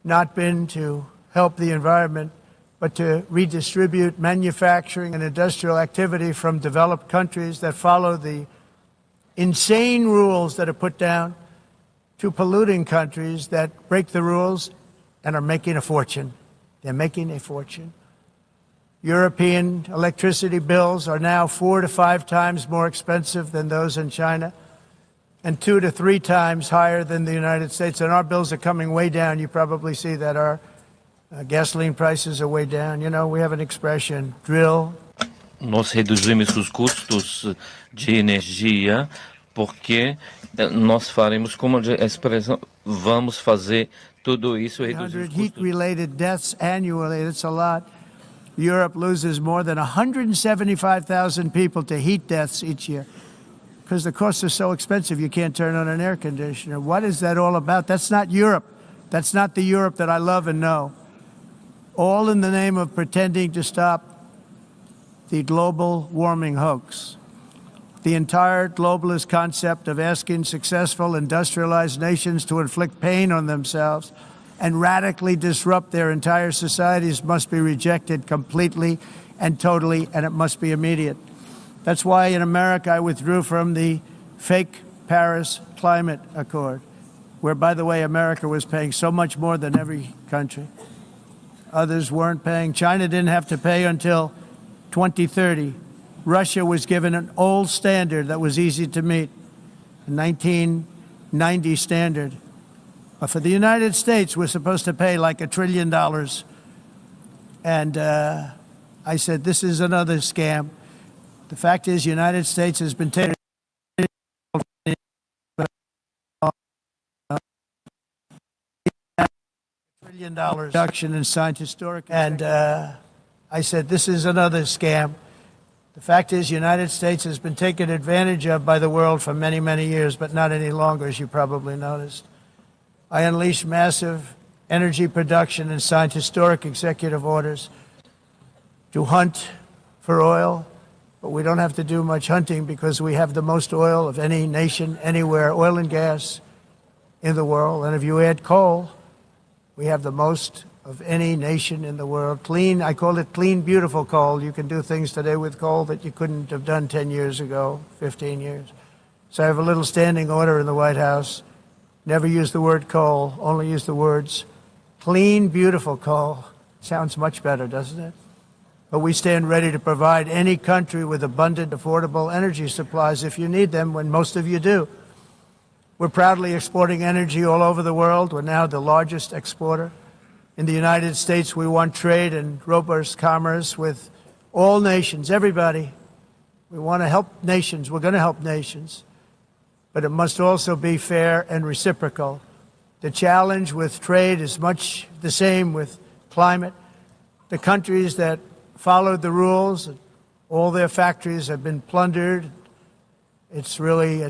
not been to help the environment, but to redistribute manufacturing and industrial activity from developed countries that follow the insane rules that are put down to polluting countries that break the rules and are making a fortune. They're making a fortune. European electricity bills are now 4 to 5 times more expensive than those in China, and 2 to 3 times higher than the United States. And our bills are coming way down. You probably see that our gasoline prices are way down. You know, we have an expression, drill. Nós reduzimos os custos de energia porque nós faremos, como a expressão, vamos fazer tudo isso. 100 heat-related deaths annually, that's a lot. Europe loses more than 175,000 people to heat deaths each year because the costs are so expensive you can't turn on an air conditioner. What is that all about? That's not Europe. That's not the Europe that I love and know. All in the name of pretending to stop the global warming hoax. The entire globalist concept of asking successful industrialized nations to inflict pain on themselves and radically disrupt their entire societies must be rejected completely and totally, and it must be immediate. That's why in America I withdrew from the fake Paris Climate Accord, where, by the way, America was paying so much more than every country. Others weren't paying. China didn't have to pay until 2030. Russia was given an old standard that was easy to meet, a 1990 standard. For the United States, we're supposed to pay like $1 trillion. And I said, this is another scam. The fact is, the United States has been taking $1 trillion reduction in science historic. And I said, this is another scam. The fact is, the United States has been taken advantage of by the world for many, many years, but not any longer, as you probably noticed. I unleashed massive energy production and signed historic executive orders to hunt for oil, but we don't have to do much hunting because we have the most oil of any nation, anywhere, oil and gas in the world. And if you add coal, we have the most of any nation in the world. Clean, I call it clean, beautiful coal. You can do things today with coal that you couldn't have done 10 years ago, 15 years. So I have a little standing order in the White House. Never use the word coal, only use the words clean, beautiful coal. Sounds much better, doesn't it? But we stand ready to provide any country with abundant, affordable energy supplies if you need them, when most of you do. We're proudly exporting energy all over the world. We're now the largest exporter. In the United States, we want trade and robust commerce with all nations, everybody. We want to help nations. We're going to help nations. But it must also be fair and reciprocal. The challenge with trade is much the same with climate. The countries that followed the rules, all their factories have been plundered. It's really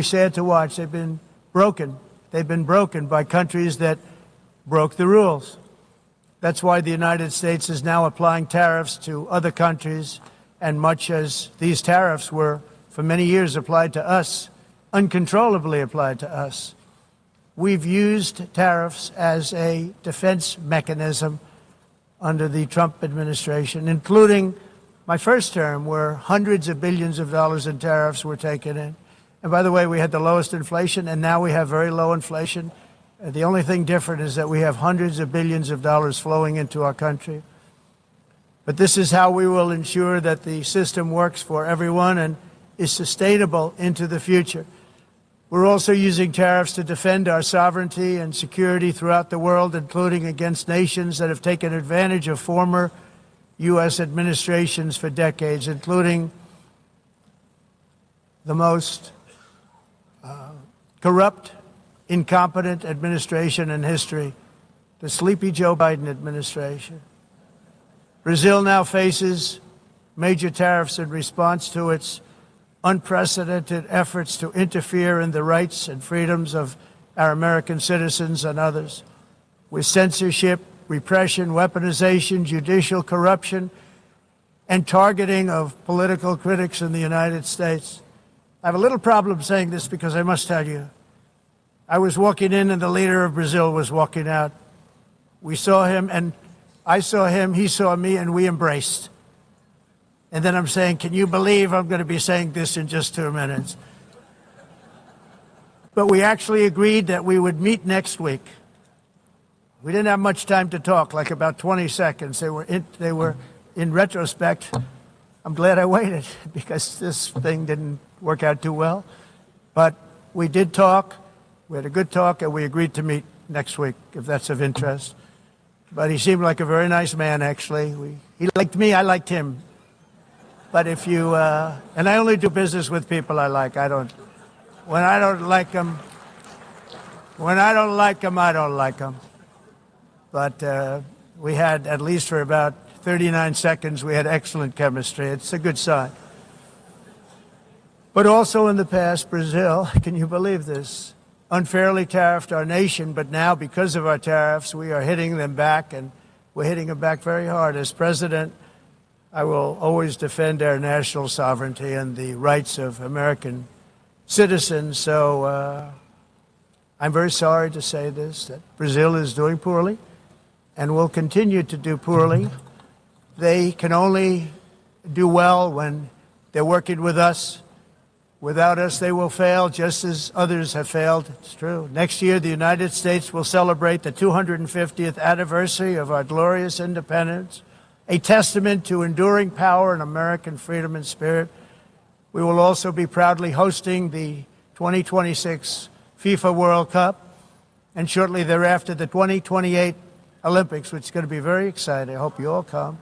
sad to watch. They've been broken. They've been broken by countries that broke the rules. That's why the United States is now applying tariffs to other countries, and much as these tariffs were for many years applied to us, uncontrollably applied to us. We've used tariffs as a defense mechanism under the Trump administration, including my first term, where hundreds of billions of dollars in tariffs were taken in. And by the way, we had the lowest inflation, and now we have very low inflation. The only thing different is that we have hundreds of billions of dollars flowing into our country. But this is how we will ensure that the system works for everyone and is sustainable into the future. We're also using tariffs to defend our sovereignty and security throughout the world, including against nations that have taken advantage of former U.S. administrations for decades, including the most corrupt, incompetent administration in history, the sleepy Joe Biden administration. Brazil now faces major tariffs in response to its unprecedented efforts to interfere in the rights and freedoms of our American citizens and others, with censorship, repression, weaponization, judicial corruption, and targeting of political critics in the United States. I have a little problem saying this because I must tell you, I was walking in and the leader of Brazil was walking out. We saw him and I saw him, he saw me, and we embraced. And then I'm saying, can you believe I'm going to be saying this in just 2 minutes? But we actually agreed that we would meet next week. We didn't have much time to talk, like about 20 seconds. They were in retrospect, I'm glad I waited because this thing didn't work out too well. But we did talk. We had a good talk, and we agreed to meet next week, if that's of interest. But he seemed like a very nice man, actually. He liked me, I liked him. But if you, and I only do business with people I like. When I don't like them, I don't like them. But we had, at least for about 39 seconds, we had excellent chemistry. It's a good sign. But also in the past, Brazil, can you believe this, unfairly tariffed our nation, but now because of our tariffs, we are hitting them back, and we're hitting them back very hard. As president, I will always defend our national sovereignty and the rights of American citizens. So I'm very sorry to say this, that Brazil is doing poorly and will continue to do poorly. They can only do well when they're working with us. Without us, they will fail, just as others have failed. It's true. Next year, the United States will celebrate the 250th anniversary of our glorious independence, a testament to enduring power and American freedom and spirit. We will also be proudly hosting the 2026 FIFA World Cup, and shortly thereafter the 2028 Olympics, which is going to be very exciting. I hope you all come.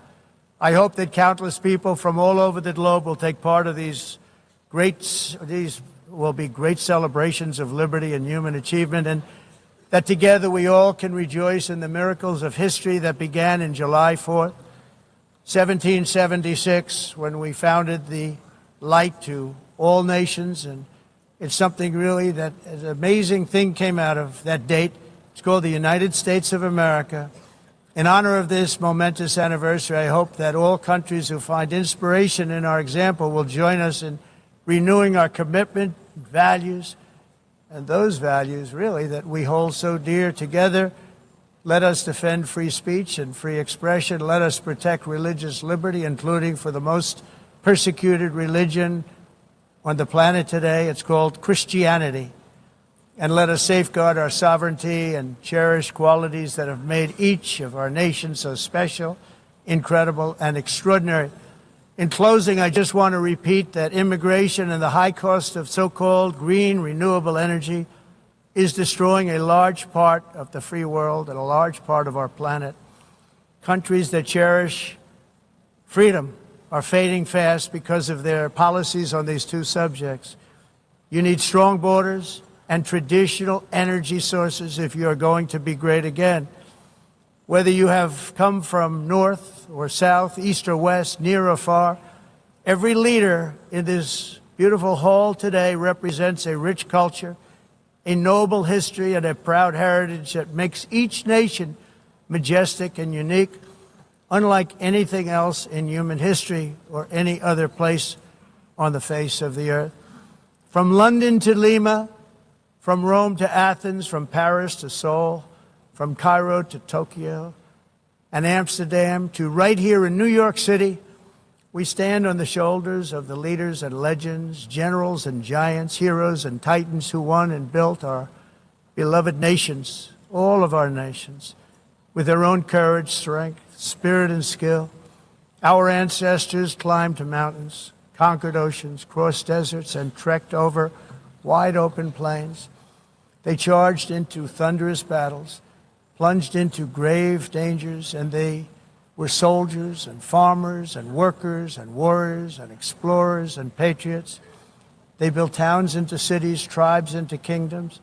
I hope that countless people from all over the globe will take part of these will be great celebrations of liberty and human achievement, and that together we all can rejoice in the miracles of history that began in July 4th, 1776, when we founded the light to all nations. And it's something really that an amazing thing came out of that date. It's called the United States of America. In honor of this momentous anniversary, I hope that all countries who find inspiration in our example will join us in renewing our commitment, values, and those values really that we hold so dear. Together, let us defend free speech and free expression. Let us protect religious liberty, including for the most persecuted religion on the planet today. It's called Christianity. And let us safeguard our sovereignty and cherish qualities that have made each of our nations so special, incredible, and extraordinary. In closing, I just want to repeat that immigration and the high cost of so-called green renewable energy is destroying a large part of the free world and a large part of our planet. Countries that cherish freedom are fading fast because of their policies on these two subjects. You need strong borders and traditional energy sources if you are going to be great again. Whether you have come from north or south, east or west, near or far, every leader in this beautiful hall today represents a rich culture, a noble history, and a proud heritage that makes each nation majestic and unique, unlike anything else in human history or any other place on the face of the earth. From London to Lima, from Rome to Athens, from Paris to Seoul, from Cairo to Tokyo and Amsterdam to right here in New York City, we stand on the shoulders of the leaders and legends, generals and giants, heroes and titans who won and built our beloved nations, all of our nations, with their own courage, strength, spirit, and skill. Our ancestors climbed mountains, conquered oceans, crossed deserts, and trekked over wide open plains. They charged into thunderous battles, plunged into grave dangers, and they were soldiers and farmers and workers and warriors and explorers and patriots. They built towns into cities, tribes into kingdoms,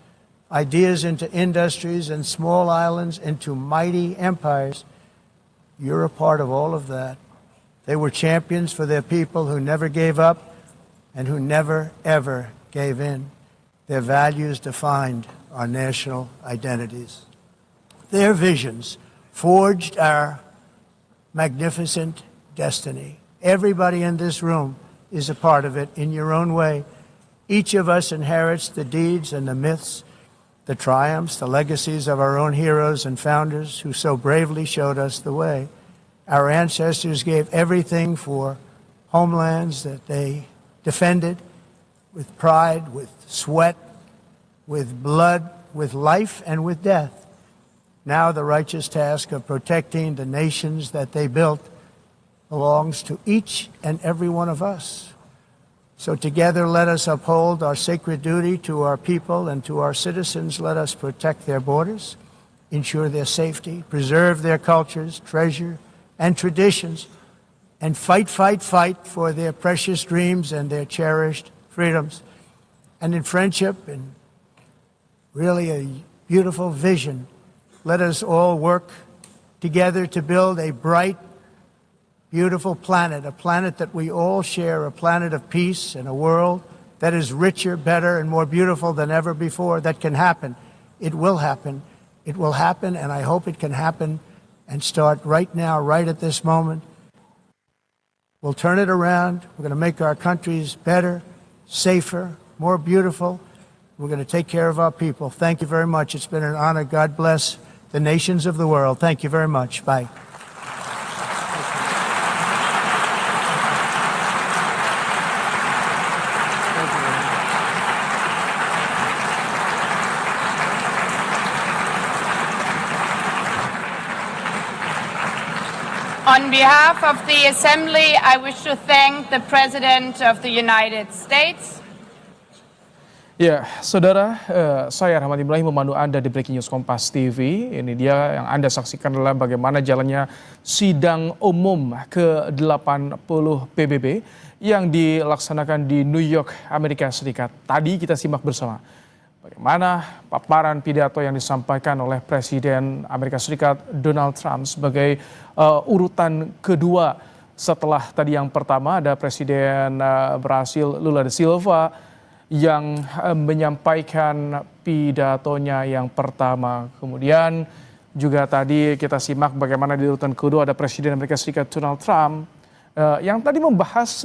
ideas into industries, and small islands into mighty empires. You're a part of all of that. They were champions for their people who never gave up and who never, ever gave in. Their values defined our national identities. Their visions forged our magnificent destiny. Everybody in this room is a part of it in your own way. Each of us inherits the deeds and the myths, the triumphs, the legacies of our own heroes and founders who so bravely showed us the way. Our ancestors gave everything for homelands that they defended with pride, with sweat, with blood, with life, and with death. Now the righteous task of protecting the nations that they built belongs to each and every one of us. So together let us uphold our sacred duty to our people and to our citizens. Let us protect their borders, ensure their safety, preserve their cultures, treasure, and traditions, and fight, fight, fight for their precious dreams and their cherished freedoms. And in friendship and really a beautiful vision, let us all work together to build a bright, beautiful planet, a planet that we all share, a planet of peace and a world that is richer, better, and more beautiful than ever before. That can happen. It will happen. It will happen, and I hope it can happen and start right now, right at this moment. We'll turn it around. We're going to make our countries better, safer, more beautiful. We're going to take care of our people. Thank you very much. It's been an honor. God bless the nations of the world. Thank you very much. Bye. On behalf of the Assembly, I wish to thank the President of the United States. Ya, saudara, saya Rahmat Ibrahim memandu Anda di Breaking News Kompas TV. Ini dia yang Anda saksikan adalah bagaimana jalannya Sidang Umum ke-80 PBB yang dilaksanakan di New York, Amerika Serikat. Tadi kita simak bersama bagaimana paparan pidato yang disampaikan oleh Presiden Amerika Serikat Donald Trump sebagai urutan kedua setelah tadi yang pertama ada Presiden Brasil Lula da Silva yang menyampaikan pidatonya yang pertama. Kemudian juga tadi kita simak bagaimana di urutan kedua ada Presiden Amerika Serikat Donald Trump yang tadi membahas